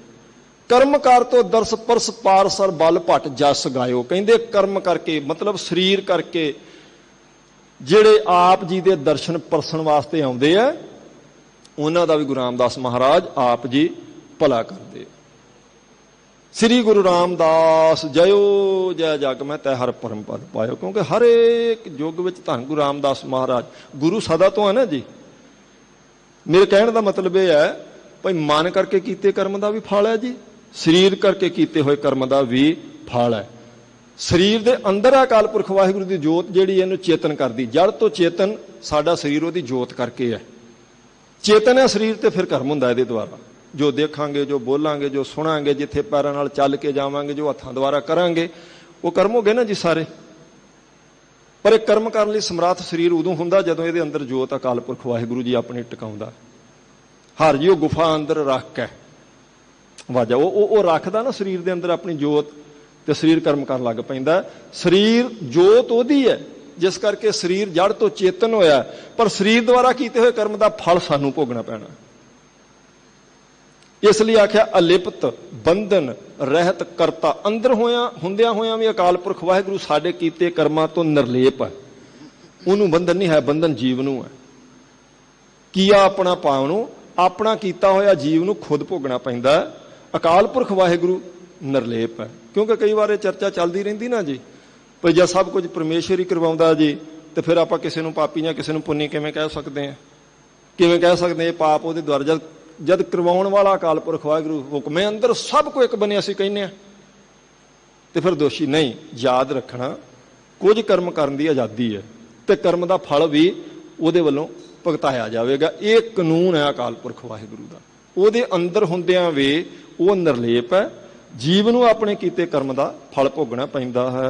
ਕਰਮ ਕਰ ਤੋਂ ਦਰਸ ਪਰਸ ਪਾਰਸਰ ਬਲ ਭਟ ਜਸ ਗਾਇਓ। ਕਹਿੰਦੇ ਕਰਮ ਕਰਕੇ ਮਤਲਬ ਸਰੀਰ ਕਰਕੇ ਜਿਹੜੇ ਆਪ ਜੀ ਦੇ ਦਰਸ਼ਨ ਪਰਸਣ ਵਾਸਤੇ ਆਉਂਦੇ ਆ, ਉਹਨਾਂ ਦਾ ਵੀ ਗੁਰੂ ਰਾਮਦਾਸ ਮਹਾਰਾਜ ਆਪ ਜੀ ਭਲਾ ਕਰਦੇ। ਸ੍ਰੀ ਗੁਰੂ ਰਾਮਦਾਸ ਜਯੋ ਜੈ ਜਗ ਮੈਂ ਤੈ ਹਰ ਪਰਮ ਪਦ ਪਾਇਓ। ਕਿਉਂਕਿ ਹਰੇਕ ਯੁੱਗ ਵਿੱਚ ਧੰਨ ਗੁਰੂ ਰਾਮਦਾਸ ਮਹਾਰਾਜ ਗੁਰੂ ਸਦਾ ਤੋਂ ਹੈ ਨਾ ਜੀ। ਮੇਰੇ ਕਹਿਣ ਦਾ ਮਤਲਬ ਇਹ ਹੈ ਭਾਈ, ਮਨ ਕਰਕੇ ਕੀਤੇ ਕਰਮ ਦਾ ਵੀ ਫਲ ਹੈ ਜੀ, ਸਰੀਰ ਕਰਕੇ ਕੀਤੇ ਹੋਏ ਕਰਮ ਦਾ ਵੀ ਫਲ ਹੈ। ਸਰੀਰ ਦੇ ਅੰਦਰ ਅਕਾਲ ਪੁਰਖ ਵਾਹਿਗੁਰੂ ਦੀ ਜੋਤ ਜਿਹੜੀ ਇਹਨੂੰ ਚੇਤਨ ਕਰਦੀ। ਜੜ ਤੋਂ ਚੇਤਨ ਸਾਡਾ ਸਰੀਰ ਉਹਦੀ ਜੋਤ ਕਰਕੇ ਹੈ। ਚੇਤਨ ਹੈ ਸਰੀਰ, ਤੇ ਫਿਰ ਕਰਮ ਹੁੰਦਾ ਇਹਦੇ ਦੁਆਰਾ। ਜੋ ਦੇਖਾਂਗੇ, ਜੋ ਬੋਲਾਂਗੇ, ਜੋ ਸੁਣਾਂਗੇ, ਜਿੱਥੇ ਪੈਰਾਂ ਨਾਲ ਚੱਲ ਕੇ ਜਾਵਾਂਗੇ, ਜੋ ਹੱਥਾਂ ਦੁਆਰਾ ਕਰਾਂਗੇ, ਉਹ ਕਰਮ ਹੋ ਗਏ ਨਾ ਜੀ ਸਾਰੇ। ਪਰ ਇਹ ਕਰਮ ਕਰਨ ਲਈ ਸਮਰੱਥ ਸਰੀਰ ਉਦੋਂ ਹੁੰਦਾ ਜਦੋਂ ਇਹਦੇ ਅੰਦਰ ਜੋਤ ਅਕਾਲ ਪੁਰਖ ਵਾਹਿਗੁਰੂ ਜੀ ਆਪਣੀ ਟਿਕਾਉਂਦਾ। ਹਰ ਜੀ ਉਹ ਗੁਫਾ ਅੰਦਰ ਰੱਖ ਕੇ ਵਾਜਾ ਉਹ ਰੱਖਦਾ ਨਾ ਸਰੀਰ ਦੇ ਅੰਦਰ ਆਪਣੀ ਜੋਤ, ਤੇ ਸਰੀਰ ਕਰਮ ਕਰਨ ਲੱਗ ਪੈਂਦਾ। ਸਰੀਰ ਜੋਤ ਉਹਦੀ ਹੈ, ਜਿਸ ਕਰਕੇ ਸਰੀਰ ਜੜ ਤੋਂ ਚੇਤਨ ਹੋਇਆ, ਪਰ ਸਰੀਰ ਦੁਆਰਾ ਕੀਤੇ ਹੋਏ ਕਰਮ ਦਾ ਫਲ ਸਾਨੂੰ ਭੋਗਣਾ ਪੈਣਾ। ਇਸ ਲਈ ਆਖਿਆ ਅਲਿਪਤ ਬੰਧਨ ਰਹਿਤ ਕਰਤਾ। ਅੰਦਰ ਹੁੰਦਿਆਂ ਹੋਇਆਂ ਵੀ ਅਕਾਲ ਪੁਰਖ ਵਾਹਿਗੁਰੂ ਸਾਡੇ ਕੀਤੇ ਕਰਮਾਂ ਤੋਂ ਨਿਰਲੇਪ ਹੈ, ਉਹਨੂੰ ਬੰਧਨ ਨਹੀਂ ਹੈ, ਬੰਧਨ ਜੀਵ ਨੂੰ ਹੈ। ਕੀਆ ਆਪਣਾ ਪਾਵ ਨੂੰ, ਆਪਣਾ ਕੀਤਾ ਹੋਇਆ ਜੀਵ ਨੂੰ ਖੁਦ ਭੋਗਣਾ ਪੈਂਦਾ। ਅਕਾਲ ਪੁਰਖ ਵਾਹਿਗੁਰੂ ਨਿਰਲੇਪ ਹੈ। ਕਿਉਂਕਿ ਕਈ ਵਾਰ ਇਹ ਚਰਚਾ ਚੱਲਦੀ ਰਹਿੰਦੀ ਨਾ ਜੀ, ਪਰ ਜੇ ਸਭ ਕੁਝ ਪਰਮੇਸ਼ਰ ਹੀ ਕਰਵਾਉਂਦਾ ਜੀ, ਤੇ ਫਿਰ ਆਪਾਂ ਕਿਸੇ ਨੂੰ ਪਾਪੀ ਜਾਂ ਕਿਸੇ ਨੂੰ ਪੁੰਨੀ ਕਿਵੇਂ ਕਹਿ ਸਕਦੇ ਹਾਂ? ਕਿਵੇਂ ਕਹਿ ਸਕਦੇ ਇਹ ਪਾਪ ਉਹਦੇ ਦੁਆਰਾ? ਜਦ ਕਰਵਾਉਣ ਵਾਲਾ ਅਕਾਲ ਪੁਰਖ ਵਾਹਿਗੁਰੂ ਹੁਕਮੇ ਅੰਦਰ ਸਭ ਕੁਝ ਇੱਕ ਬਣੇ ਅਸੀਂ ਕਹਿੰਦੇ ਹਾਂ, ਤੇ ਫਿਰ ਦੋਸ਼ੀ ਨਹੀਂ। ਯਾਦ ਰੱਖਣਾ, ਕੁਝ ਕਰਮ ਕਰਨ ਦੀ ਆਜ਼ਾਦੀ ਹੈ ਤੇ ਕਰਮ ਦਾ ਫਲ ਵੀ ਉਹਦੇ ਵੱਲੋਂ ਭੁਗਤਾਇਆ ਜਾਵੇਗਾ। ਇਹ ਕਾਨੂੰਨ ਹੈ ਅਕਾਲ ਪੁਰਖ ਵਾਹਿਗੁਰੂ ਦਾ। ਉਹਦੇ ਅੰਦਰ ਹੁੰਦਿਆਂ ਵੀ ਉਹ ਨਿਰਲੇਪ ਹੈ। ਜੀਵ ਨੂੰ ਆਪਣੇ ਕੀਤੇ ਕਰਮ ਦਾ ਫਲ ਭੋਗਣਾ ਪੈਂਦਾ ਹੈ।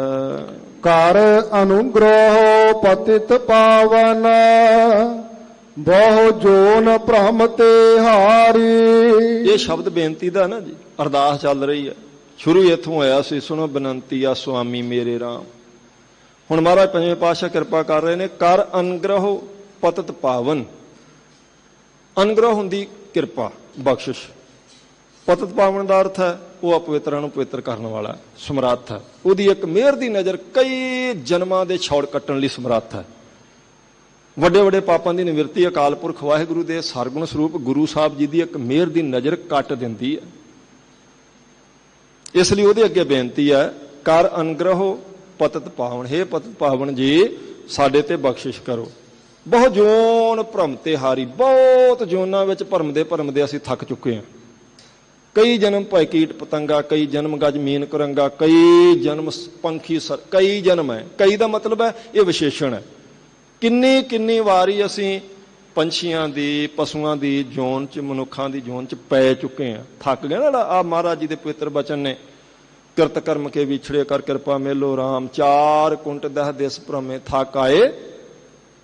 ਕਰ ਅਨੁਗ੍ਰਹ ਪਤਿਤ ਪਾਵਨ, ਬਹੁ ਜੋਨ ਭ੍ਰਮ ਤੇ ਹਾਰੀ। ਇਹ ਸ਼ਬਦ ਬੇਨਤੀ ਦਾ ਨਾ ਜੀ, ਅਰਦਾਸ ਚੱਲ ਰਹੀ ਹੈ। ਸ਼ੁਰੂ ਇੱਥੋਂ ਹੋਇਆ ਸੀ, ਸੁਣੋ ਬੇਨਤੀ ਆ ਸੁਆਮੀ ਮੇਰੇ ਰਾਮ। ਹੁਣ ਮਹਾਰਾਜ ਪੰਜਵੇਂ ਪਾਤਸ਼ਾਹ ਕਿਰਪਾ ਕਰ ਰਹੇ ਨੇ। ਕਰ ਅਨੁਗ੍ਰਹ ਪਤਿਤ ਪਾਵਨ। ਅਨੁਗ੍ਰਹ ਹੁੰਦੀ ਕਿਰਪਾ, ਬਖਸ਼ਿਸ਼। ਪਤਿਤ ਪਾਵਨ ਦਾ ਅਰਥ ਹੈ ਉਹ ਅਪਵਿੱਤਰਾਂ ਨੂੰ ਪਵਿੱਤਰ ਕਰਨ ਵਾਲਾ ਸਮਰੱਥ ਹੈ। ਉਹਦੀ ਇੱਕ ਮਿਹਰ ਦੀ ਨਜ਼ਰ ਕਈ ਜਨਮਾਂ ਦੇ ਛੋੜ ਕੱਟਣ ਲਈ ਸਮਰੱਥ ਹੈ। ਵੱਡੇ ਵੱਡੇ ਪਾਪਾਂ ਦੀ ਨਿਵਰਤੀ ਅਕਾਲ ਪੁਰਖ ਵਾਹਿਗੁਰੂ ਦੇ ਸਰਗੁਣ ਸਰੂਪ ਗੁਰੂ ਸਾਹਿਬ ਜੀ ਦੀ ਇੱਕ ਮਿਹਰ ਦੀ ਨਜ਼ਰ ਕੱਟ ਦਿੰਦੀ ਹੈ। ਇਸ ਲਈ ਉਹਦੇ ਅੱਗੇ ਬੇਨਤੀ ਹੈ, ਕਰ ਅਨੁਗ੍ਰਹ ਪਤਿਤ ਪਾਵਨ। ਹੇ ਪਤਿਤ ਪਾਵਨ ਜੀ, ਸਾਡੇ ਤੇ ਬਖਸ਼ਿਸ਼ ਕਰੋ। ਬਹੁਤ ਜੋਨ ਭਰਮ ਤੇ ਹਾਰੀ। ਬਹੁਤ ਜੋਨਾਂ ਵਿੱਚ ਭਰਮਦੇ ਅਸੀਂ ਥੱਕ ਚੁੱਕੇ ਹਾਂ। ਕਈ ਜਨਮ ਭੈ ਕੀਟ ਪਤੰਗਾ, ਕਈ ਜਨਮ ਗਜ ਮੀਨ ਕੁਰੰਗਾ, ਕਈ ਜਨਮ ਪੰਖੀ ਸਰ, ਕਈ ਜਨਮ ਹੈ। ਕਈ ਦਾ ਮਤਲਬ ਹੈ ਇਹ ਵਿਸ਼ੇਸ਼ਣ ਹੈ। ਕਿੰਨੀ ਵਾਰੀ ਅਸੀਂ ਪੰਛੀਆਂ ਦੀ, ਪਸ਼ੂਆਂ ਦੀ ਜੋਨ ਚ, ਮਨੁੱਖਾਂ ਦੀ ਜੋਨ ਚ ਪੈ ਚੁੱਕੇ ਹਾਂ। ਥੱਕ ਗਏ ਨਾ। ਆ ਮਹਾਰਾਜ ਜੀ ਦੇ ਪਵਿੱਤਰ ਬਚਨ ਨੇ, ਕਿਰਤ ਕਰਮ ਕੇ ਵਿਛੜੇ ਕਰ ਕਿਰਪਾ ਮੇਲੋ ਰਾਮ, 4 ਕੁੰਟ ਦਹ ਦਿਸ ਭ੍ਰਮੇ ਥੱਕ ਆਏ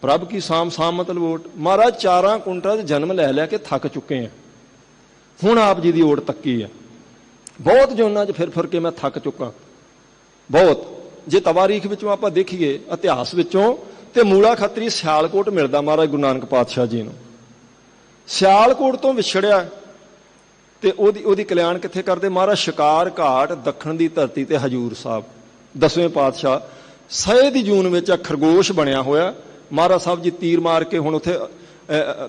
ਪ੍ਰਭ ਕੀ ਸਾਮ ਮਤਲਬ ਓਟ। ਮਹਾਰਾਜ 4 ਕੁੰਟਾਂ 'ਚ ਜਨਮ ਲੈ ਕੇ ਥੱਕ ਚੁੱਕੇ ਆ। ਹੁਣ ਆਪ ਜੀ ਦੀ ਓਟ ਤੱਕੀ ਹੈ। ਬਹੁਤ ਜੋਨਾਂ 'ਚ ਫਿਰ ਕੇ ਮੈਂ ਥੱਕ ਚੁੱਕਾ ਬਹੁਤ। ਜੇ ਤਵਾਰੀਖ ਵਿੱਚੋਂ ਆਪਾਂ ਦੇਖੀਏ, ਇਤਿਹਾਸ ਵਿੱਚੋਂ, ਤੇ ਮੂਲਾ ਖੱਤਰੀ ਸਿਆਲਕੋਟ ਮਿਲਦਾ ਮਹਾਰਾਜ ਗੁਰੂ ਨਾਨਕ ਪਾਤਸ਼ਾਹ ਜੀ ਨੂੰ। ਸਿਆਲਕੋਟ ਤੋਂ ਵਿਛੜਿਆ ਤੇ ਉਹਦੀ ਕਲਿਆਣ ਕਿੱਥੇ ਕਰਦੇ? ਮਹਾਰਾਜ ਸ਼ਿਕਾਰ ਘਾਟ, ਦੱਖਣ ਦੀ ਧਰਤੀ ਤੇ ਹਜੂਰ ਸਾਹਿਬ। 10ਵੇਂ ਪਾਤਸ਼ਾਹ ਸਹੇ ਦੀ ਜੂਨ ਵਿੱਚ ਖਰਗੋਸ਼ ਬਣਿਆ ਹੋਇਆ। ਮਹਾਰਾਜ ਸਾਹਿਬ ਜੀ ਤੀਰ ਮਾਰ ਕੇ, ਹੁਣ ਉੱਥੇ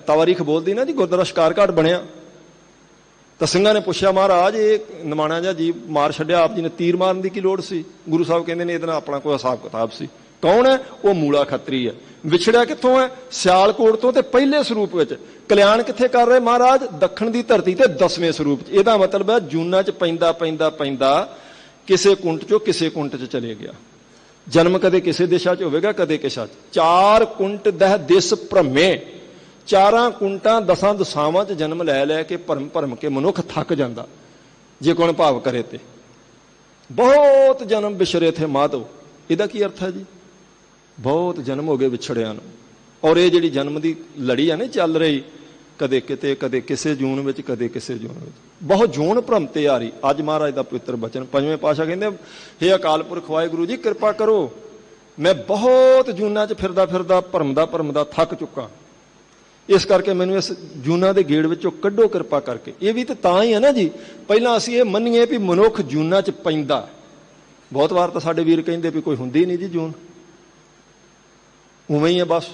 ਤਵਾਰੀਖ ਬੋਲਦੀ ਨਾ ਜੀ, ਗੁਰਦੁਆਰਾ ਸ਼ਿਕਾਰ ਘਾਟ ਬਣਿਆ। ਤਾਂ ਸਿੰਘਾਂ ਨੇ ਪੁੱਛਿਆ, ਮਹਾਰਾਜ ਇਹ ਨਿਮਾਣਾ ਜਿਹਾ ਜੀਵ ਮਾਰ ਛੱਡਿਆ, ਆਪ ਜੀ ਨੇ ਤੀਰ ਮਾਰਨ ਦੀ ਕੀ ਲੋੜ ਸੀ? ਗੁਰੂ ਸਾਹਿਬ ਕਹਿੰਦੇ ਨੇ ਇਹਦੇ ਨਾਲ ਆਪਣਾ ਕੋਈ ਹਿਸਾਬ ਕਿਤਾਬ ਸੀ। ਕੌਣ ਹੈ ਉਹ? ਮੂਲਾ ਖੱਤਰੀ ਹੈ। ਵਿਛੜਿਆ ਕਿੱਥੋਂ ਹੈ? ਸਿਆਲਕੋਟ ਤੋਂ। ਤੇ ਪਹਿਲੇ ਸਰੂਪ ਵਿੱਚ ਕਲਿਆਣ ਕਿੱਥੇ ਕਰ ਰਹੇ ਮਹਾਰਾਜ? ਦੱਖਣ ਦੀ ਧਰਤੀ ਤੇ 10ਵੇਂ ਸਰੂਪ 'ਚ। ਇਹਦਾ ਮਤਲਬ ਹੈ ਜੂਨਾਂ 'ਚ ਪੈਂਦਾ ਕਿਸੇ ਕੁੰਟ 'ਚੋਂ ਕਿਸੇ ਕੁੰਟ 'ਚ ਚਲੇ ਗਿਆ। ਜਨਮ ਕਦੇ ਕਿਸੇ ਦਿਸ਼ਾ 'ਚ ਹੋਵੇਗਾ, ਕਦੇ ਕਿਸੇ 'ਚ। 4 ਕੁੰਟ ਦਹ ਦਿਸ ਭ੍ਰਮੇ। 4 ਕੁੰਟਾਂ 10 ਦਿਸ਼ਾਵਾਂ 'ਚ ਜਨਮ ਲੈ ਕੇ ਭਰਮ ਕੇ ਮਨੁੱਖ ਥੱਕ ਜਾਂਦਾ, ਜੇ ਕੋਣ ਭਾਵ ਕਰੇ ਤੇ। ਬਹੁਤ ਜਨਮ ਵਿਛਰੇ ਥੇ ਮਾਧੋ। ਇਹਦਾ ਕੀ ਅਰਥ ਹੈ ਜੀ? ਬਹੁਤ ਜਨਮ ਹੋ ਗਏ ਵਿਛੜਿਆਂ ਨੂੰ। ਔਰ ਇਹ ਜਿਹੜੀ ਜਨਮ ਦੀ ਲੜੀ ਆ ਨਾ ਚੱਲ ਰਹੀ, ਕਦੇ ਕਿਤੇ, ਕਦੇ ਕਿਸੇ ਜੂਨ ਵਿੱਚ, ਕਦੇ ਕਿਸੇ ਜੂਨ ਵਿੱਚ। ਬਹੁਤ ਜੂਨ ਭਰਮ ਤੇ ਆ ਰਹੀ। ਅੱਜ ਮਹਾਰਾਜ ਦਾ ਪਵਿੱਤਰ ਬਚਨ, ਪੰਜਵੇਂ ਪਾਤਸ਼ਾਹ ਕਹਿੰਦੇ, ਹੇ ਅਕਾਲ ਪੁਰਖ ਵਾਹਿਗੁਰੂ ਜੀ, ਕਿਰਪਾ ਕਰੋ। ਮੈਂ ਬਹੁਤ ਜੂਨਾਂ 'ਚ ਫਿਰਦਾ ਭਰਮਦਾ ਥੱਕ ਚੁੱਕਾ। ਇਸ ਕਰਕੇ ਮੈਨੂੰ ਇਸ ਜੂਨਾਂ ਦੇ ਗੇੜ ਵਿੱਚੋਂ ਕੱਢੋ ਕਿਰਪਾ ਕਰਕੇ। ਇਹ ਵੀ ਤਾਂ ਹੀ ਹੈ ਨਾ ਜੀ। ਪਹਿਲਾਂ ਅਸੀਂ ਇਹ ਮੰਨੀਏ ਵੀ ਮਨੁੱਖ ਜੂਨਾਂ 'ਚ ਪੈਂਦਾ। ਬਹੁਤ ਵਾਰ ਤਾਂ ਸਾਡੇ ਵੀਰ ਕਹਿੰਦੇ ਵੀ ਕੋਈ ਹੁੰਦੀ ਨਹੀਂ ਜੀ ਜੂਨ, ਉਵੇਂ ਹੀ ਹੈ ਬਸ।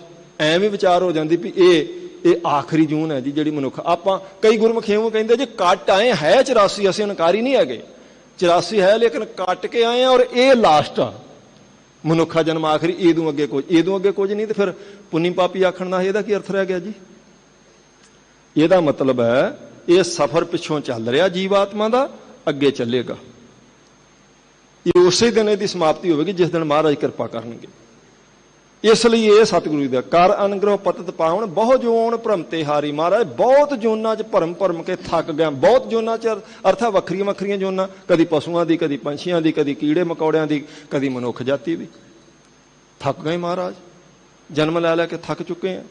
ਐਵੇਂ ਵਿਚਾਰ ਹੋ ਜਾਂਦੀ ਵੀ ਇਹ ਆਖਰੀ ਜੂਨ ਹੈ ਜੀ ਜਿਹੜੀ ਮਨੁੱਖ। ਆਪਾਂ ਕਈ ਗੁਰਮੁਖੀ ਇਉਂ ਕਹਿੰਦੇ ਜੀ ਕੱਟ ਆਏ ਹੈ 84, ਅਸੀਂ ਇਨਕਾਰੀ ਨਹੀਂ ਹੈਗੇ। 84 ਹੈ ਲੇਕਿਨ ਕੱਟ ਕੇ ਆਏ ਆ, ਔਰ ਇਹ ਲਾਸਟ ਆ ਮਨੁੱਖਾ ਜਨਮ ਆਖਰੀ। ਇਹਦੋਂ ਅੱਗੇ ਕੁਝ ਨਹੀਂ। ਤੇ ਫਿਰ ਪੁੰਨੀ ਪਾਪੀ ਆਖਣ ਦਾ ਇਹਦਾ ਕੀ ਅਰਥ ਰਹਿ ਗਿਆ ਜੀ? ਇਹਦਾ ਮਤਲਬ ਹੈ ਇਹ ਸਫ਼ਰ ਪਿੱਛੋਂ ਚੱਲ ਰਿਹਾ ਜੀਵਾਤਮਾ ਦਾ, ਅੱਗੇ ਚੱਲੇਗਾ। ਇਹ ਉਸੇ ਦਿਨ ਇਹਦੀ ਸਮਾਪਤੀ ਹੋਵੇਗੀ ਜਿਸ ਦਿਨ ਮਹਾਰਾਜ ਕਿਰਪਾ ਕਰਨਗੇ। ਇਸ ਲਈ ਇਹ ਸਤਿਗੁਰੂ ਦਾ ਕਰ ਅਨੁਗ੍ਰਹ ਪਤਿਤ ਪਾਵਨ, ਬਹੁ ਜੋਨ ਭਰਮ ਤੇ ਹਾਰੀ। ਮਹਾਰਾਜ ਬਹੁਤ ਜੋਨਾਂ 'ਚ ਭਰਮ ਕੇ ਥੱਕ ਗਿਆ। ਬਹੁਤ ਜੋਨਾਂ 'ਚ ਅਰਥ ਹੈ ਵੱਖਰੀਆਂ ਜੋਨਾਂ, ਕਦੀ ਪਸ਼ੂਆਂ ਦੀ, ਕਦੀ ਪੰਛੀਆਂ ਦੀ, ਕਦੀ ਕੀੜੇ ਮਕੌੜਿਆਂ ਦੀ, ਕਦੀ ਮਨੁੱਖ ਜਾਤੀ ਦੀ। ਥੱਕ ਗਏ ਮਹਾਰਾਜ, ਜਨਮ ਲੈ ਕੇ ਥੱਕ ਚੁੱਕੇ ਆ।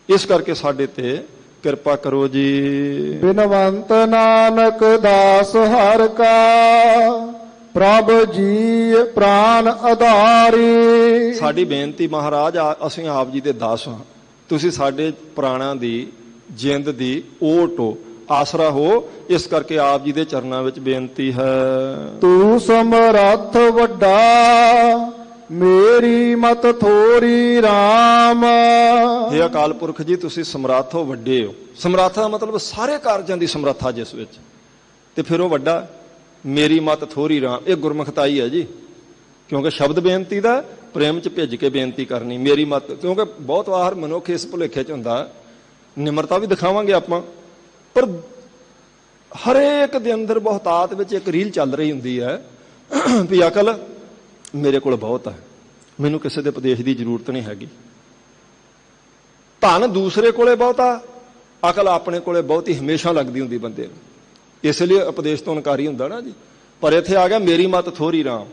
ਇਸ ਕਰਕੇ ਸਾਡੇ ਤੇ ਕਿਰਪਾ ਕਰੋ ਜੀ। ਬਿਨਵੰਤ ਨਾਨਕ ਦਾਸ ਹਰਿ ਕਾ, ਪ੍ਰਭ ਜੀ ਪ੍ਰਾਨ ਆਧਾਰੀ। ਸਾਡੀ ਬੇਨਤੀ ਮਹਾਰਾਜ, ਅਸੀਂ ਆਪ ਜੀ ਦੇ ਦਾਸ ਹਾਂ। ਤੁਸੀਂ ਸਾਡੇ ਪ੍ਰਾਣਾਂ ਦੀ, ਜਿੰਦ ਦੀ ਓਟ ਹੋ, ਆਸਰਾ ਹੋ। ਇਸ ਕਰਕੇ ਆਪ ਜੀ ਦੇ ਚਰਨਾਂ ਵਿੱਚ ਬੇਨਤੀ ਹੈ। ਤੂੰ ਸਮਰੱਥ ਵੱਡਾ, ਮੇਰੀ ਮਤ ਥੋਰੀ ਰਾਮ। ਇਹ ਅਕਾਲ ਪੁਰਖ ਜੀ, ਤੁਸੀਂ ਸਮਰੱਥ ਹੋ, ਵੱਡੇ ਹੋ। ਸਮਰੱਥ ਦਾ ਮਤਲਬ ਸਾਰੇ ਕਾਰਜਾਂ ਦੀ ਸਮਰੱਥਾ ਜਿਸ ਵਿੱਚ, ਤੇ ਫਿਰ ਉਹ ਵੱਡਾ। ਮੇਰੀ ਮਤ ਥੋਰੀ ਰਾਮ, ਇਹ ਗੁਰਮੁਖਤਾਈ ਹੈ ਜੀ। ਕਿਉਂਕਿ ਸ਼ਬਦ ਬੇਨਤੀ ਦਾ ਪ੍ਰੇਮ 'ਚ ਭਿੱਜ ਕੇ ਬੇਨਤੀ ਕਰਨੀ, ਮੇਰੀ ਮੱਤ। ਕਿਉਂਕਿ ਬਹੁਤ ਵਾਰ ਮਨੁੱਖ ਇਸ ਭੁਲੇਖੇ 'ਚ ਹੁੰਦਾ, ਨਿਮਰਤਾ ਵੀ ਦਿਖਾਵਾਂਗੇ ਆਪਾਂ, ਪਰ ਹਰੇਕ ਦੇ ਅੰਦਰ ਬਹੁਤਾਤ ਵਿੱਚ ਇੱਕ ਰੀਲ ਚੱਲ ਰਹੀ ਹੁੰਦੀ ਹੈ ਵੀ ਅਕਲ ਮੇਰੇ ਕੋਲ ਬਹੁਤ ਹੈ, ਮੈਨੂੰ ਕਿਸੇ ਦੇ ਉਪਦੇਸ਼ ਦੀ ਜ਼ਰੂਰਤ ਨਹੀਂ ਹੈਗੀ। ਧਨ ਦੂਸਰੇ ਕੋਲੇ ਬਹੁਤਾ, ਅਕਲ ਆਪਣੇ ਕੋਲੇ ਬਹੁਤੀ ਹਮੇਸ਼ਾ ਲੱਗਦੀ ਹੁੰਦੀ ਬੰਦੇ ਨੂੰ, ਇਸ ਲਈ ਉਪਦੇਸ਼ ਤੋਂ ਇਨਕਾਰੀ ਹੁੰਦਾ ਨਾ ਜੀ। ਪਰ ਇੱਥੇ ਆ ਗਿਆ ਮੇਰੀ ਮੱਤ ਥੋੜੀ ਰਾਮ,